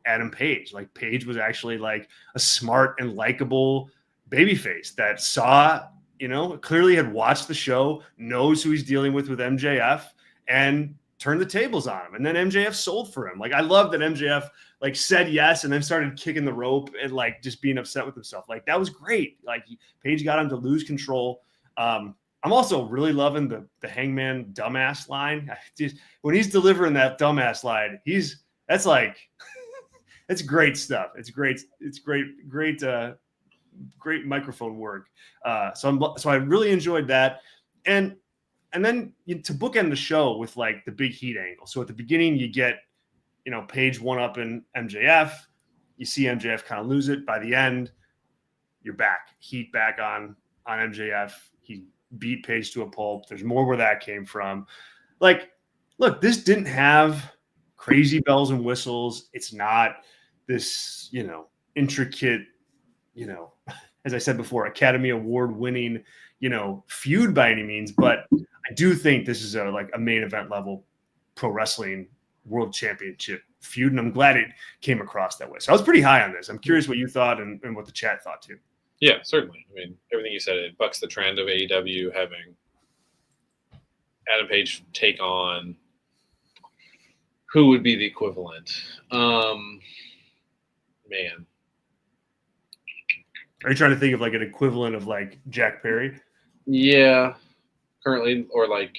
Adam Page. Like, Page was actually like a smart and likable babyface that saw, clearly had watched the show, knows who he's dealing with MJF, and turned the tables on him. And then MJF sold for him. Like, I love that MJF like said yes and then started kicking the rope and like just being upset with himself. Like, that was great. Like, Page got him to lose control. I'm also really loving the Hangman dumbass line. When he's delivering that dumbass line, that's like it's great stuff. It's great microphone work. So I really enjoyed that. And then to bookend the show with like the big heat angle. So at the beginning you get, Page one up in MJF. You see MJF kind of lose it. By the end, you're back. Heat back on MJF. He beat Page to a pulp. There's more where that came from. Like, look, this didn't have crazy bells and whistles. It's not this, intricate, as I said before, Academy Award winning, feud by any means. But I do think this is a main event level pro wrestling world championship feud. And I'm glad it came across that way. So I was pretty high on this. I'm curious what you thought and what the chat thought too. Yeah, certainly. I mean, everything you said, it bucks the trend of AEW having Adam Page take on who would be the equivalent. Man. Are you trying to think of like an equivalent of like Jack Perry? Yeah, currently, or like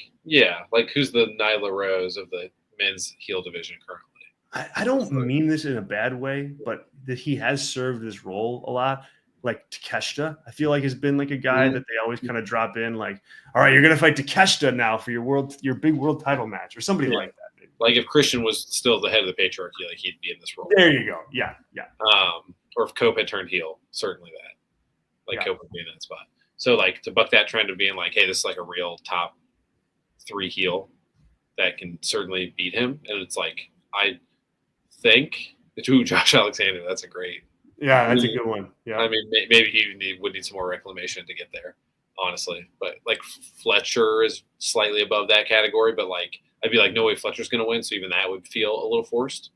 who's the Nyla Rose of the men's heel division currently? I don't mean this in a bad way, but that he has served this role a lot. Like Takeshita, I feel like has been like a guy that they always kind of drop in, like, all right, you're gonna fight Takeshita now for your big world title match, or somebody like that. Maybe. Like if Christian was still the head of the patriarchy, like he'd be in this role. There you go. Yeah. Or if Cope had turned heel, certainly that. Like Cope would be in that spot. So like to buck that trend of being like, hey, this is like a real top 3 heel that can certainly beat him. And it's like, I think Josh Alexander, that's a great. Yeah, that's a good one. Yeah. I mean, maybe he would need some more reclamation to get there, honestly. But like Fletcher is slightly above that category, but like I'd be like, no way Fletcher's going to win. So even that would feel a little forced.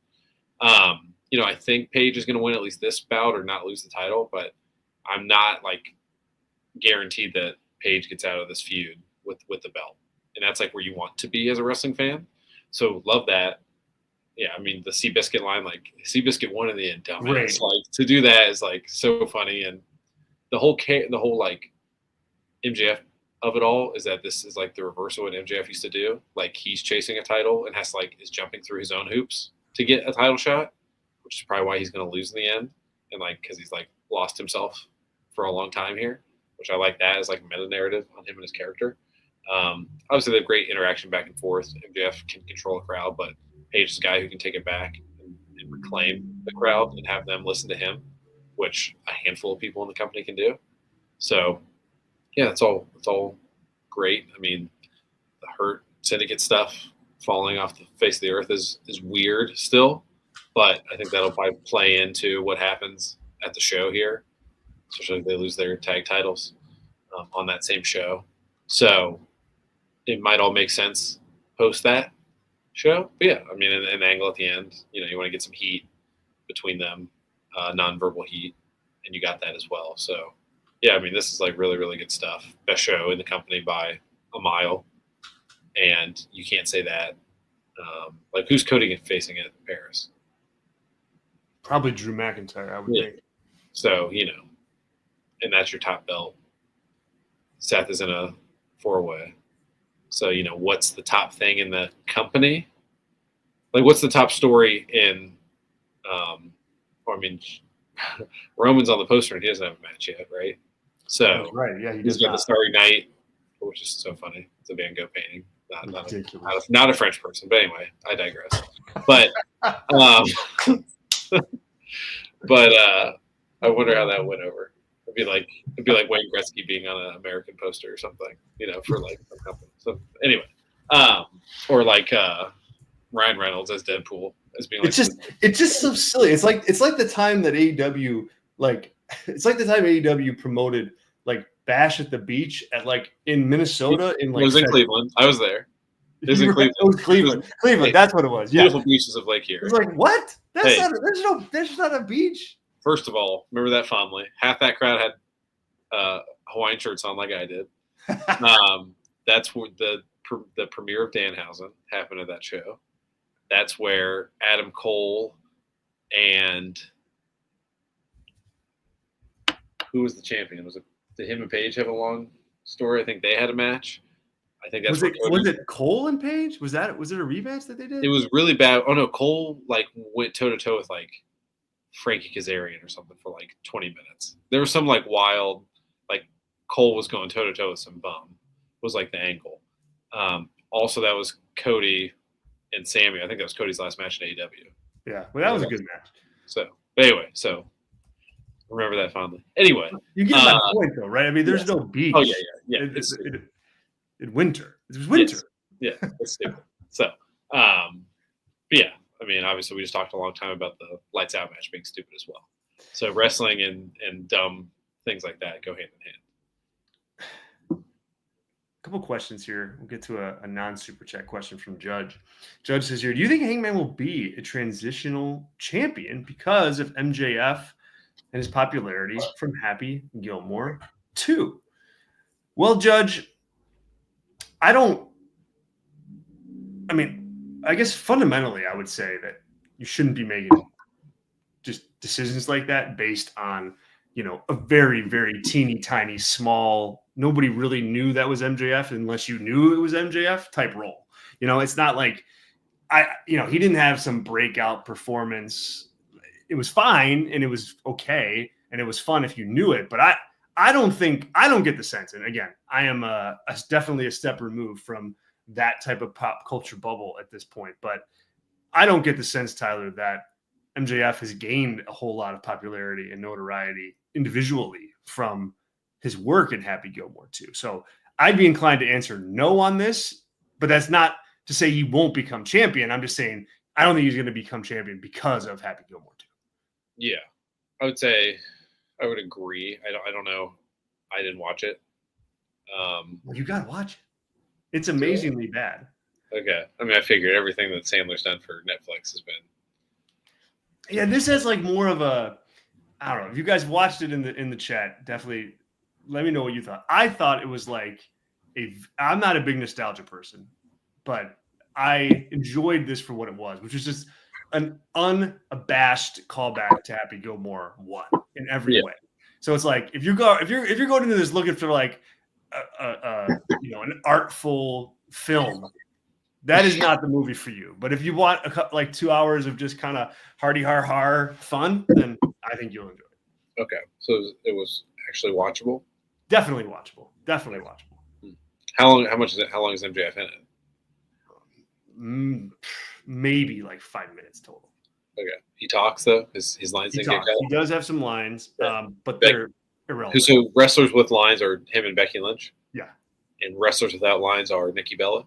I think Page is going to win at least this bout or not lose the title, but I'm not like guaranteed that Page gets out of this feud with the belt. And that's like where you want to be as a wrestling fan. So love that. yeah, I mean the Seabiscuit line, like Seabiscuit won in the end, dumbass. Great. Like to do that is like so funny, and the whole like MJF of it all is that this is like the reverse of what MJF used to do. Like he's chasing a title and has like is jumping through his own hoops to get a title shot, which is probably why he's going to lose in the end, and like because he's like lost himself for a long time here, which I like that as like meta narrative on him and his character. Obviously, they have great interaction back and forth. MJF can control a crowd, but Page is a guy who can take it back and reclaim the crowd and have them listen to him, which a handful of people in the company can do. So, yeah, it's all great. I mean, the Hurt Syndicate stuff falling off the face of the earth is weird still, but I think that'll probably play into what happens at the show here, especially if they lose their tag titles on that same show. So it might all make sense post that show. But yeah, I mean, an angle at the end, you want to get some heat between them, nonverbal heat, and you got that as well. So yeah, I mean, this is like really, really good stuff. Best show in the company by a mile, and you can't say that. Like, who's Cody facing at Paris? Probably Drew McIntyre, I would think. So and that's your top belt. Seth is in a 4-way. So, what's the top thing in the company? Like, what's the top story in, Roman's on the poster and he doesn't have a match yet, right? So, right, yeah, he's got the Starry Night, which is so funny. It's a Van Gogh painting. Not a French person, but anyway, I digress. But, I wonder how that went over. It'd be like Wayne Gretzky being on an American poster or something, for like a company. So anyway, or like Ryan Reynolds as Deadpool as being like. It's just so silly. It's like the time that AEW promoted like Bash at the Beach at like in Minnesota in like. It was in Cleveland. I was there. It was in Cleveland. It was Cleveland. Cleveland. That's what it was. Yeah. Beautiful beaches of Lake Erie. It's like what? There's not a beach. First of all, remember that fondly. Half that crowd had Hawaiian shirts on like I did. That's where the premiere of Danhausen happened at that show. That's where Adam Cole and who was the champion? Did him and Paige have a long story? I think they had a match. I think that's was it Cole and Paige? Was it a rematch that they did? It was really bad. Oh no, Cole like went toe to toe with like Frankie Kazarian or something for like 20 minutes. There was some like wild, like Cole was going toe to toe with some bum. Was like the angle. Also, that was Cody and Sammy. I think that was Cody's last match in AEW. Yeah, well, that was a good match. So, but anyway, remember that fondly. Anyway, you get my point though, right? I mean, there's no beach. Oh yeah. In winter. It was winter. Yes. Yeah, that's stupid. So, but yeah. I mean, obviously, we just talked a long time about the lights out match being stupid as well. So wrestling and dumb things like that go hand in hand. A couple questions here. We'll get to a non-super chat question from Judge. Judge says here, do you think Hangman will be a transitional champion because of MJF and his popularity from Happy Gilmore 2? Well, Judge, I guess fundamentally, I would say that you shouldn't be making just decisions like that based on, a very, very teeny tiny small, nobody really knew that was MJF unless you knew it was MJF type role. It's not like he didn't have some breakout performance. It was fine and it was okay. And it was fun if you knew it, but I don't get the sense. And again, I am definitely a step removed from that type of pop culture bubble at this point. But I don't get the sense, Tyler, that MJF has gained a whole lot of popularity and notoriety individually from his work in Happy Gilmore 2. So I'd be inclined to answer no on this, but that's not to say he won't become champion. I'm just saying I don't think he's going to become champion because of Happy Gilmore 2. Yeah, I would say I would agree. I don't know. I didn't watch it. Well, you got to watch it. It's amazingly bad. Okay. I mean, I figured everything that Sandler's done for Netflix has been. Yeah, this has like more of a, I don't know. If you guys watched it in the chat, definitely let me know what you thought. I thought it was like I'm not a big nostalgia person, but I enjoyed this for what it was, which was just an unabashed callback to Happy Gilmore 1 in every way. So it's like if you're going into this looking for like an artful film, that is not the movie for you. But if you want like 2 hours of just kind of hardy har fun, then I think you'll enjoy it. Okay, so it was actually watchable. Definitely watchable. How long is MJF in it? Maybe like 5 minutes total. Okay, he talks though. His lines. He does have some lines, but they're irrelevant. So wrestlers with lines are him and Becky Lynch. Yeah, and wrestlers without lines are Nikki Bella.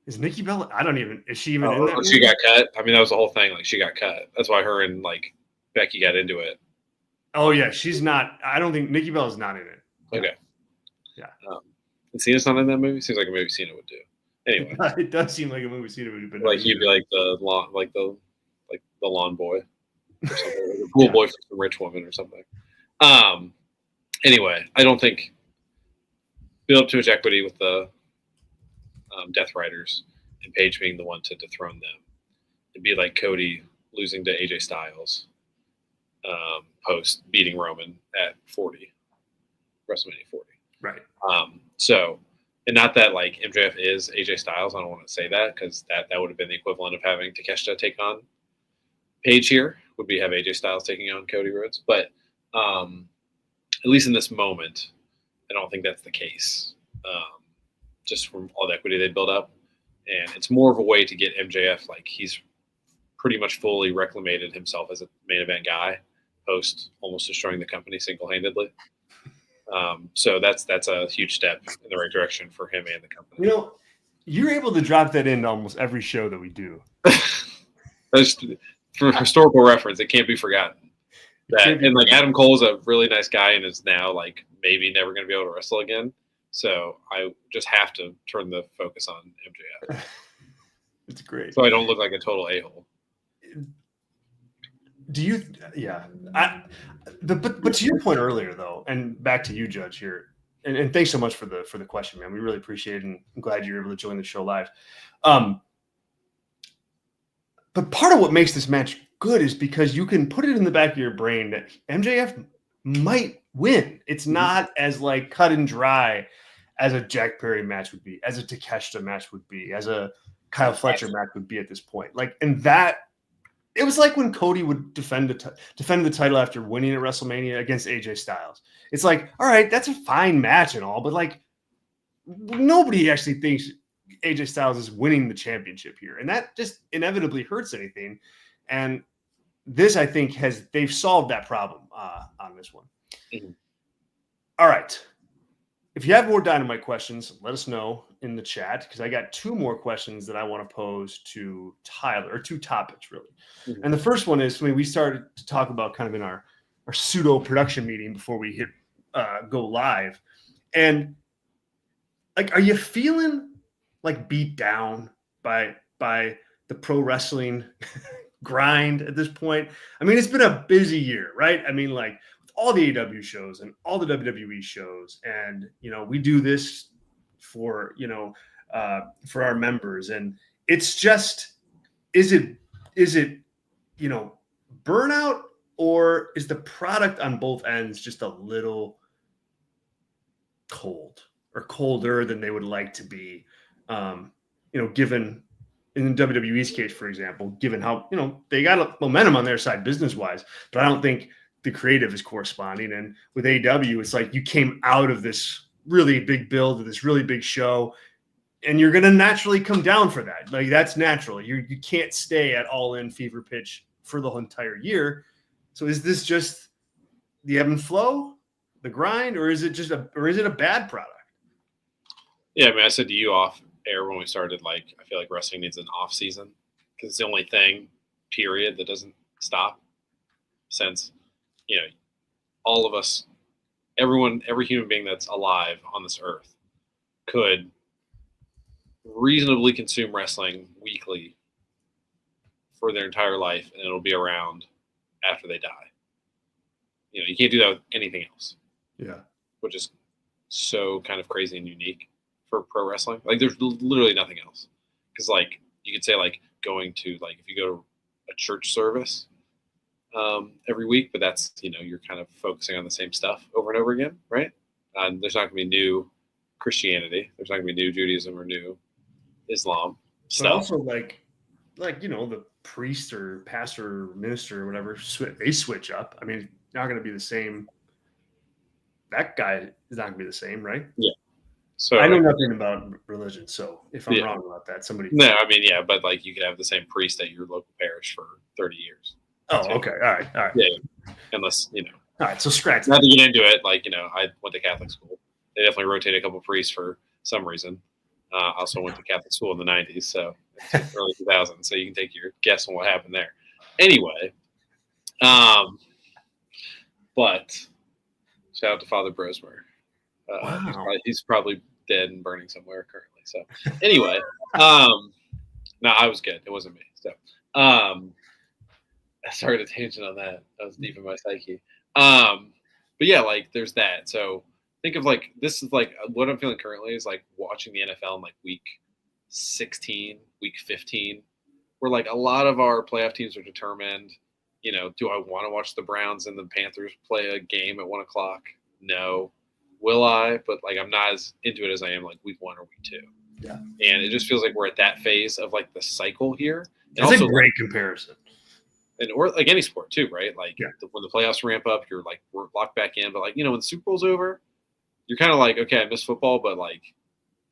Is Nikki Bella? I don't even. Is she even in that? She got cut. I mean, that was the whole thing. Like she got cut. That's why her and like Becky got into it. Oh yeah, she's not. I don't think Nikki Bella's not in it. Okay. Yeah. And Cena's not in that movie. Seems like a movie Cena would do. Anyway, it does seem like a movie Cena would do. Like he'd be like the lawn boy, or something, like a cool boy for some rich woman or something. Anyway, I don't think build up too much equity with the Death Riders and Paige being the one to dethrone them. It'd be like Cody losing to AJ Styles post beating Roman at WrestleMania 40. Right. And not that like MJF is AJ Styles. I don't want to say that because that would have been the equivalent of having Takeshita take on Paige here. Would be have AJ Styles taking on Cody Rhodes. But at least in this moment, I don't think that's the case. Just from all the equity they built up. And it's more of a way to get MJF, like he's pretty much fully reclamated himself as a main event guy post almost destroying the company single-handedly. So that's a huge step in the right direction for him and the company. You know, you're able to drop that into almost every show that we do. That's for historical reference. It can't be forgotten. Like Adam Cole is a really nice guy and is now like maybe never going to be able to wrestle again. So I just have to turn the focus on MJF. It's great. So I don't look like a total a-hole. Do you? Yeah. But to your point earlier, though, and back to you, Judge, here, and thanks so much for the question, man. We really appreciate it, and I'm glad you're able to join the show live. But part of what makes this match good is because you can put it in the back of your brain that MJF might win. It's not as like cut and dry as a Jack Perry match would be, as a Takeshita match would be, as a Kyle Fletcher match would be at this point. Like, and that it was like when Cody would defend the title after winning at WrestleMania against AJ Styles. It's like, all right, that's a fine match and all, but like nobody actually thinks AJ Styles is winning the championship here, and that just inevitably hurts anything. And this, I think, they've solved that problem on this one. Mm-hmm. All right. If you have more Dynamite questions, let us know in the chat because I got two more questions that I want to pose to Tyler, or two topics really. Mm-hmm. And the first one is when we started to talk about kind of in our pseudo production meeting before we hit go live, and like, are you feeling like beat down by the pro wrestling grind at this point? I mean, it's been a busy year, right? I mean, like with all the AEW shows and all the WWE shows, and we do this for for our members, and it's just is it burnout, or is the product on both ends just a little cold or colder than they would like to be? Given in WWE's case, for example, given how, they got momentum on their side business-wise, but I don't think the creative is corresponding. And with AEW, it's like you came out of this really big build to this really big show, and you're going to naturally come down for that. Like, that's natural. You can't stay at all-in fever pitch for the whole entire year. So is this just the ebb and flow, the grind, or is it a bad product? Yeah, I mean, I said to you off air when we started, like, I feel like wrestling needs an off season because it's the only thing, period, that doesn't stop. Since, all of us, every human being that's alive on this earth could reasonably consume wrestling weekly for their entire life, and it'll be around after they die. You can't do that with anything else. Yeah. Which is so kind of crazy and unique for pro wrestling. Like, there's literally nothing else. Because, like, you could say, like, going to, like, if you go to a church service every week, but that's, you're kind of focusing on the same stuff over and over again, right? There's not going to be new Christianity. There's not going to be new Judaism or new Islam stuff. But also, like the priest or pastor or minister or whatever, they switch up. I mean, not going to be the same. That guy is not going to be the same, right? Yeah. So I know nothing about religion, so if I'm wrong about that, somebody. No, I mean, yeah, but like you could have the same priest at your local parish for 30 years. Oh, okay, all right. Yeah, unless All right, so scratch. Not to get into it, like I went to Catholic school. They definitely rotated a couple priests for some reason. I also went to Catholic school in the 90s, so early 2000s. So you can take your guess on what happened there. Anyway, but shout out to Father Brosmer. Wow. He's probably dead and burning somewhere currently. So anyway, no, I was good. It wasn't me. So I started a tangent on that. That was deep in my psyche. But yeah, like there's that. So think of like this is like what I'm feeling currently is like watching the NFL in like week 16, week 15, where like a lot of our playoff teams are determined. Do I want to watch the Browns and the Panthers play a game at 1:00? No. Will I? But like I'm not as into it as I am like week 1 or week 2. Yeah. And it just feels like we're at that phase of like the cycle here. It's also a great comparison. And or like any sport too, right? Like yeah. When the playoffs ramp up, you're like we're locked back in. But like when the Super Bowl's over, you're kind of like, okay, I miss football, but like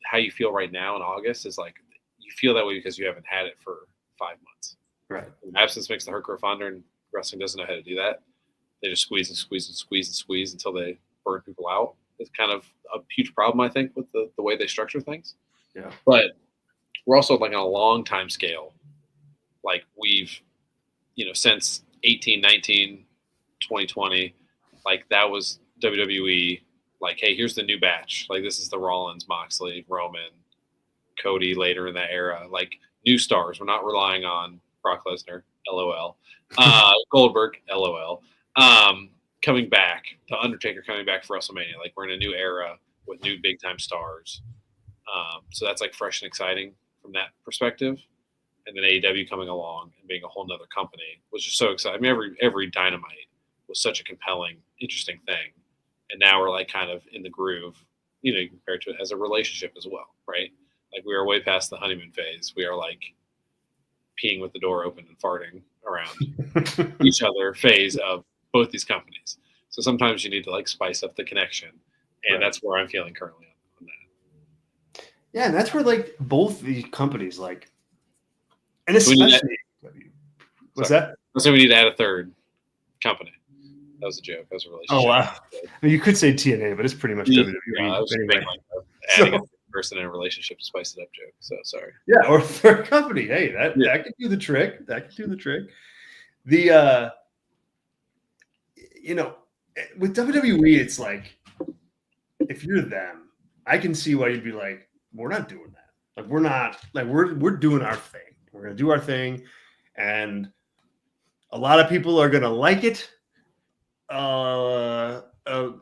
how you feel right now in August is like you feel that way because you haven't had it for 5 months. Right. And absence makes the hurt grow fonder, and wrestling doesn't know how to do that. They just squeeze and squeeze and squeeze and squeeze until they burn people out. It's kind of a huge problem, I think, with the way they structure things. Yeah. But we're also like on a long time scale. Like we've, since 18, 19, 2020, like that was WWE. Like, hey, here's the new batch. Like this is the Rollins, Moxley, Roman, Cody later in that era. Like new stars. We're not relying on Brock Lesnar, LOL. Goldberg, LOL. Coming back, The Undertaker coming back for WrestleMania. Like we're in a new era with new big time stars. So that's like fresh and exciting from that perspective. And then AEW coming along and being a whole nother company was just so exciting. I mean, every Dynamite was such a compelling, interesting thing. And now we're like kind of in the groove, compared to it as a relationship as well, right? Like we are way past the honeymoon phase. We are like peeing with the door open and farting around each other phase of both these companies. So sometimes you need to like spice up the connection. And that's where I'm feeling currently on that. Yeah, and that's where like both these companies like, and especially what's that? So we need to add a third company. That was a joke. That was a relationship. Oh wow! I mean, you could say TNA, but it's pretty much WWE. Yeah, I was anyway. like adding a person in a relationship to spice it up joke. So sorry. Yeah, or third company. Hey, that could do the trick. That could do the trick. The with WWE, it's like if you're them, I can see why you'd be like, we're not doing that. Like we're not like we're doing our thing. We're gonna do our thing, and a lot of people are gonna like it. A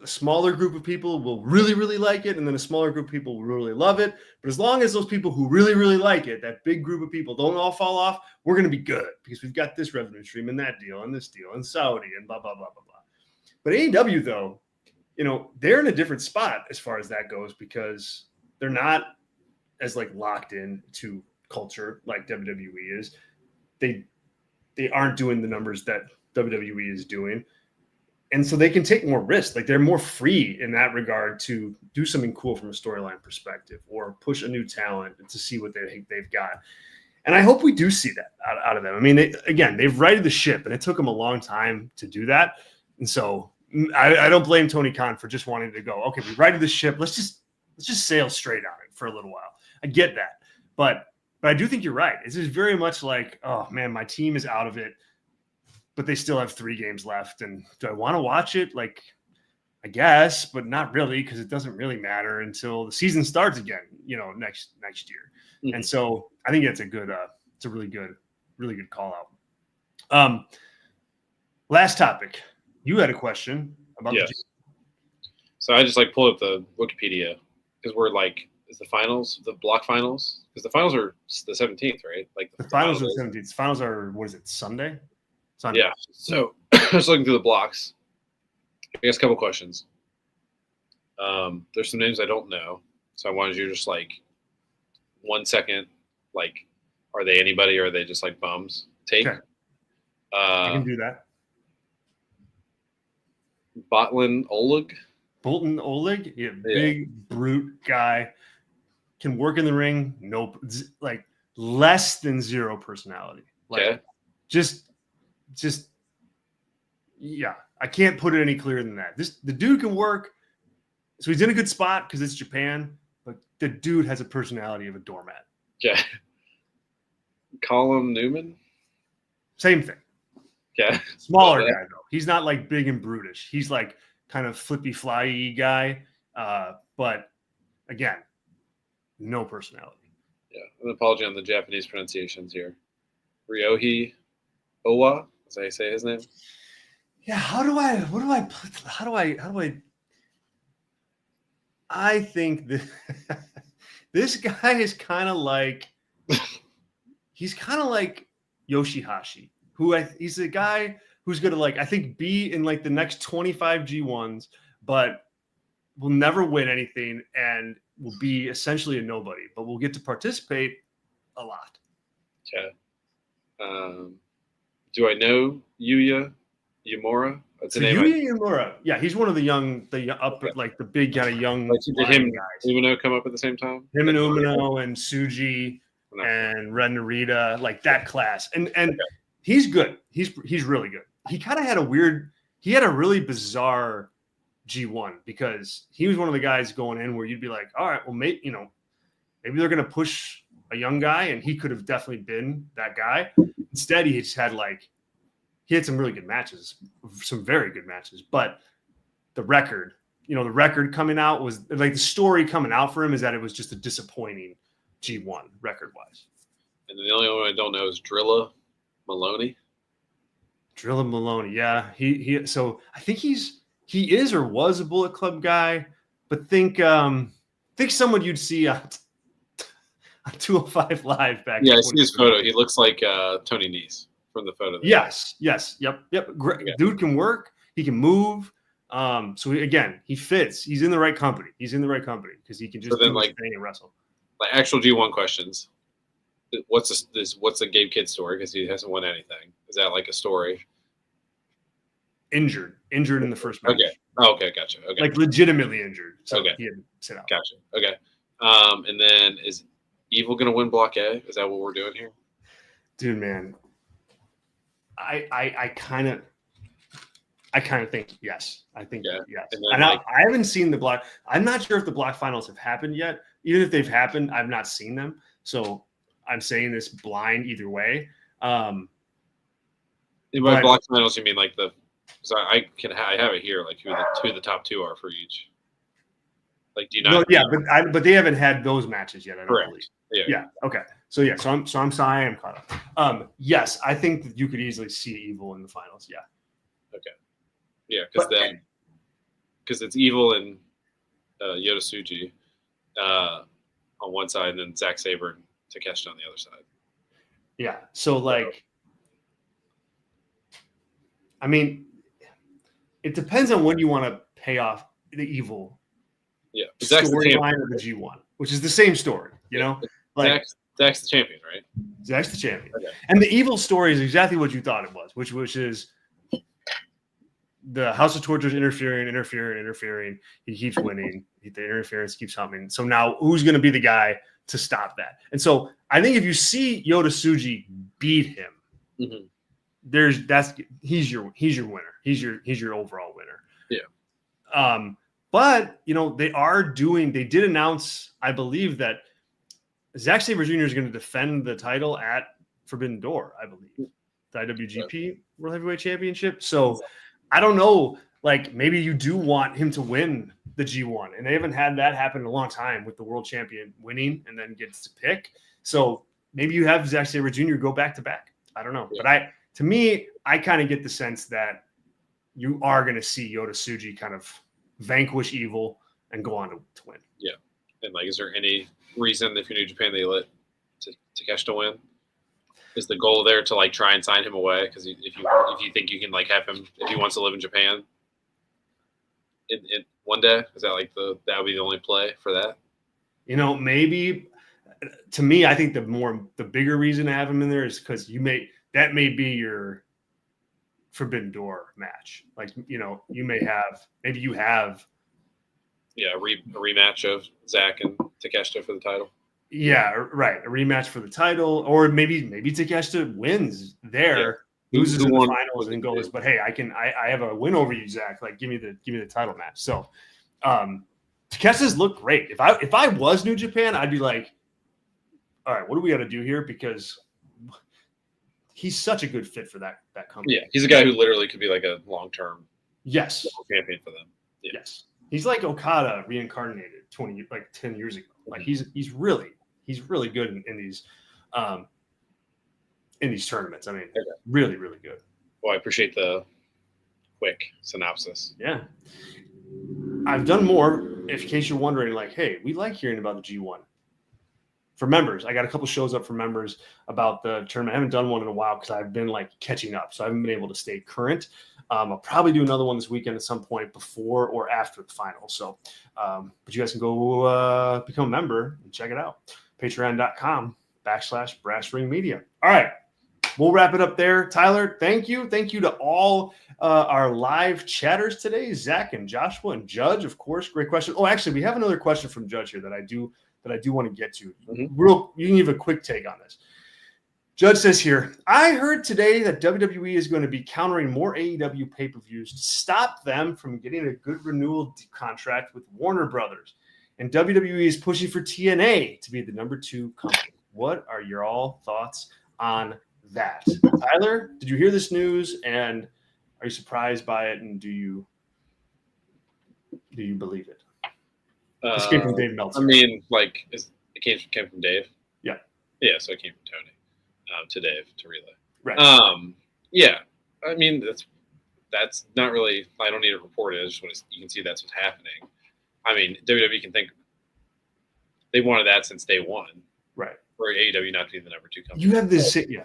smaller group of people will really, really like it, and then a smaller group of people will really love it. But as long as those people who really, really like it, that big group of people, don't all fall off, we're going to be good because we've got this revenue stream and that deal and this deal and Saudi and blah, blah, blah, blah, blah. But AEW, though, they're in a different spot as far as that goes because they're not as like locked in to culture like WWE is. They aren't doing the numbers that WWE is doing. And so they can take more risks. Like they're more free in that regard to do something cool from a storyline perspective or push a new talent to see what they think they've got. And I hope we do see that out of them. I mean, they've righted the ship and it took them a long time to do that. And so I don't blame Tony Khan for just wanting to go, okay, we righted the ship. Let's just sail straight on it for a little while. I get that. But I do think you're right. It's just very much like, oh man, my team is out of it. But they still have 3 games left. And do I want to watch it? Like, I guess, but not really, because it doesn't really matter until the season starts again, next year. Mm-hmm. And so I think it's it's a really good call out. Last topic. You had a question about yes. So I just like pulled up the Wikipedia because we're like is the finals, the block finals, because the finals are the 17th, right? Like The finals are the 17th. The finals are, what is it, Sunday? Sunday. Yeah. So just looking through the blocks, I guess a couple questions. There's some names I don't know, so I wanted you to just like 1 second, like, are they anybody or are they just like bums? Take. Okay. I can do that. Bolton Oleg. Bolton Oleg, yeah, big brute guy, can work in the ring. Nope, like less than zero personality. Like just yeah. I can't put it any clearer than that. The dude can work, so he's in a good spot because it's Japan. But the dude has a personality of a doormat. Yeah. Colin Newman. Same thing. Yeah. Smaller guy though. He's not like big and brutish. He's like kind of flippy flyy guy. But again, no personality. Yeah. An apology on the Japanese pronunciations here. Ryohei Owa. Is that how you say his name? Yeah. I think that this guy is kind of like, he's kind of like Yoshihashi, he's a guy who's going to, like, I think be in like the next 25 G1s, but will never win anything and will be essentially a nobody, but will get to participate a lot. Okay. Do I know Yuya Yamura? That's the name. Yuya Yamura. Yeah, he's one of the like the big kind of young did him guys. Umino come up at the same time? Him and Umino and Tsuji and Ren Narita, like that class. And he's good. He's really good. He kind of had a really bizarre G1 because he was one of the guys going in where you'd be like, all right, well, maybe they're going to push a young guy, and he could have definitely been that guy. Instead, he just had some really good matches, some very good matches, but the record coming out was like, the story coming out for him is that it was just a disappointing G1 record wise. And the only one I don't know is Drilla Maloney. Drilla Maloney. Yeah. So I think he is or was a Bullet Club guy, but think someone you'd see on 205 Live back. Yeah, I see his photo. He looks like Tony Nese from the photo. Yes. Yep. Great. Yeah. Dude can work. He can move. So he fits. He's in the right company. Because he can just do his thing and wrestle. Like actual G1 questions. What's the Gabe Kidd story? Because he hasn't won anything. Is that like a story? Injured in the first match. Okay. Oh, okay, gotcha. Okay. Like legitimately injured. So he had to sit out. Gotcha. Okay. And then is Evil gonna win Block A? Is that what we're doing here? Dude, man. I kind of think yes. I think yes. And I haven't seen the block. I'm not sure if the block finals have happened yet. Even if they've happened, I've not seen them. So I'm saying this blind either way. By block finals, you mean like the? So I have it here, like who the top two are for each. Like, do you not? No, yeah, but they haven't had those matches yet. I don't believe. Yeah. Okay. So I'm sorry, I am caught up. Yes, I think that you could easily see Evil in the finals. Yeah. Okay. Yeah, because it's Evil and Yota Tsuji on one side, and then Zack Sabre and Takeshita on the other side. Yeah. So I mean, it depends on when you want to pay off the Evil. Yeah, storyline of the G1, which is the same story. You know, like Zack's the champion, right? Zack's the champion, okay. And the Evil story is exactly what you thought it was, which is the House of Torture is interfering. He keeps winning. The interference keeps happening. So now, who's going to be the guy to stop that? And so, I think if you see Yota Tsuji beat him, he's your winner. He's your overall winner. Yeah. But they did announce, I believe, that Zack Sabre Jr. is going to defend the title at Forbidden Door, I believe, the IWGP World Heavyweight Championship. So I don't know, like maybe you do want him to win the G1, and they haven't had that happen in a long time with the world champion winning and then gets to pick. So maybe you have Zack Sabre Jr. go back to back. I don't know, but I kind of get the sense that you are going to see Yota Tsuji kind of vanquish Evil and go on to win. Yeah. And like, is there any reason if you're New Japan they let Takeshita win? Is the goal there to like try and sign him away? Because if you think you can like have him if he wants to live in Japan in one day, is that like that would be the only play for that? Maybe. To me, I think the bigger reason to have him in there is because that may be your Forbidden Door match. Like, you may have a rematch of Zach and Takeshita for the title. Yeah, right. A rematch for the title, or maybe Takeshita wins there, loses in the finals, and goes, but hey, I have a win over you, Zach. Like, give me the title match. So, Takeshita's look great. If I was New Japan, I'd be like, all right, what do we got to do here? Because he's such a good fit for that company. Yeah, he's a guy who literally could be like a long-term champion for them. Yeah. Yes. He's like Okada reincarnated 10 years ago. Like he's really good in these tournaments. I mean, really, really good. Well, I appreciate the quick synopsis. Yeah. I've done more, in case you're wondering, like, hey, we like hearing about the G1. For members, I got a couple shows up for members about the tournament. I haven't done one in a while because I've been like catching up, so I haven't been able to stay current. I'll probably do another one this weekend at some point before or after the final. So, but you guys can go become a member and check it out. Patreon.com/BrassRingMedia. All right, we'll wrap it up there. Tyler, thank you. Thank you to all our live chatters today, Zach and Joshua and Judge, of course. Great question. Oh, actually, we have another question from Judge here that I do want to get to. You can give a quick take on this. Judge says here, I heard today that WWE is going to be countering more AEW pay-per-views to stop them from getting a good renewal contract with Warner Brothers. And WWE is pushing for TNA to be the number 2 company. What are your all thoughts on that? Tyler, did you hear this news? And are you surprised by it? And do you believe it? This came from Dave Meltzer. I mean, like, it came from Dave? Yeah. Yeah, so it came from Tony to Dave to relay. Right. Yeah. I mean, that's not really – I don't need to report it. I just want to – you can see that's what's happening. I mean, WWE can think – they wanted that since day one. Right. For AEW not to be the number 2 company. You have this – yeah.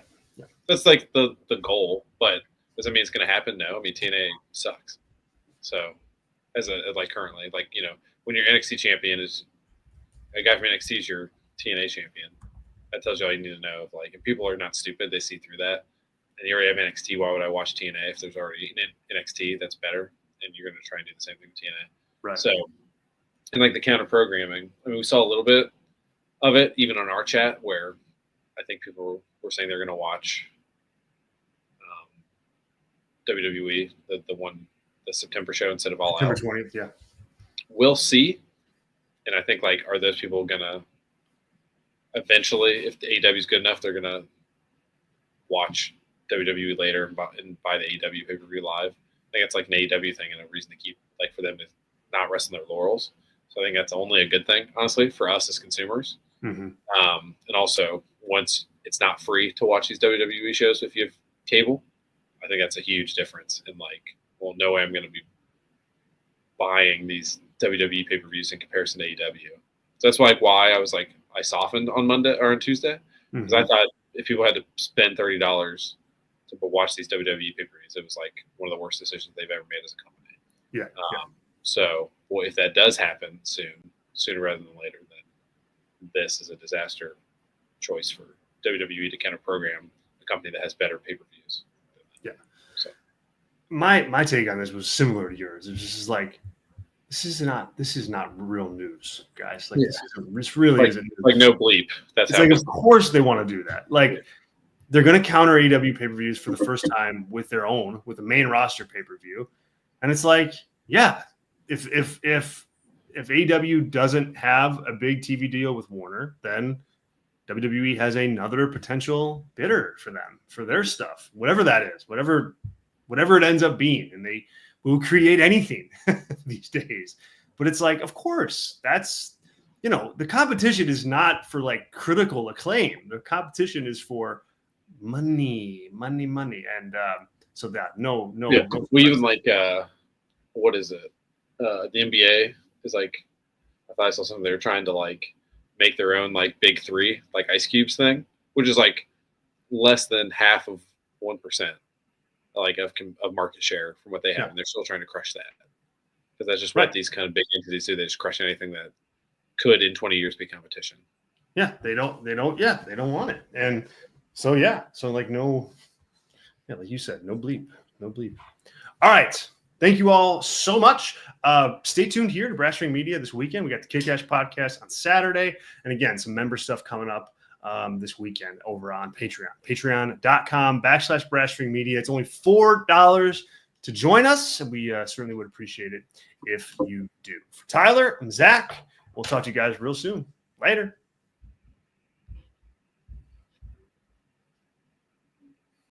That's like the goal, but does that mean it's going to happen? No. I mean, TNA sucks. So, currently, when your NXT champion is a guy from NXT is your TNA champion, that tells you all you need to know. If people are not stupid, they see through that. And you already have NXT. Why would I watch TNA if there's already NXT that's better? And you're going to try and do the same thing with TNA. Right. So, and the counter programming. I mean, we saw a little bit of it even on our chat where I think people were saying they're going to watch WWE, the September show instead of All Out. September 20th, yeah. We'll see. And I think, are those people going to eventually, if the AEW is good enough, they're going to watch WWE later and buy the AEW pay-per-view live. I think it's like an AEW thing and a reason to keep, for them to not rest on their laurels. So I think that's only a good thing, honestly, for us as consumers. Mm-hmm. And also, once it's not free to watch these WWE shows if you have cable, I think that's a huge difference in no way I'm going to be buying these WWE pay-per-views in comparison to AEW. So that's why I was I softened on Monday or on Tuesday because I thought if people had to spend $30 to watch these WWE pay-per-views, it was one of the worst decisions they've ever made as a company. Yeah. So if that does happen sooner rather than later, then this is a disaster choice for WWE to kind of program a company that has better pay-per-views. Yeah. So my take on this was similar to yours. It was just this is not real news, guys. This really isn't news. No bleep. That's of course they want to do that. They're going to counter AEW pay-per-views for the first time with a main roster pay-per-view, and it's if AEW doesn't have a big TV deal with Warner, then WWE has another potential bidder for them for their stuff, whatever that is, whatever it ends up being, and they will create anything these days. But it's of course, that's, the competition is not for critical acclaim. The competition is for money. And so that, no. Yeah. We even what is it? The NBA is I thought I saw something they were trying to like make their own like big three, like Ice Cubes thing, which is like less than half of 1%, like of market share from what they have, and they're still trying to crush that because that's just what these kind of big entities do. They just crush anything that could in 20 years be competition. Yeah, they don't want it, and so like like you said, no bleep. All right. Thank you all so much. Stay tuned here to Brass Ring Media this weekend. We got the Kick-Ass podcast on Saturday. And again, some member stuff coming up this weekend over on Patreon. Patreon.com/Brass Ring Media. It's only $4 to join us. And we certainly would appreciate it if you do. For Tyler and Zach, we'll talk to you guys real soon. Later.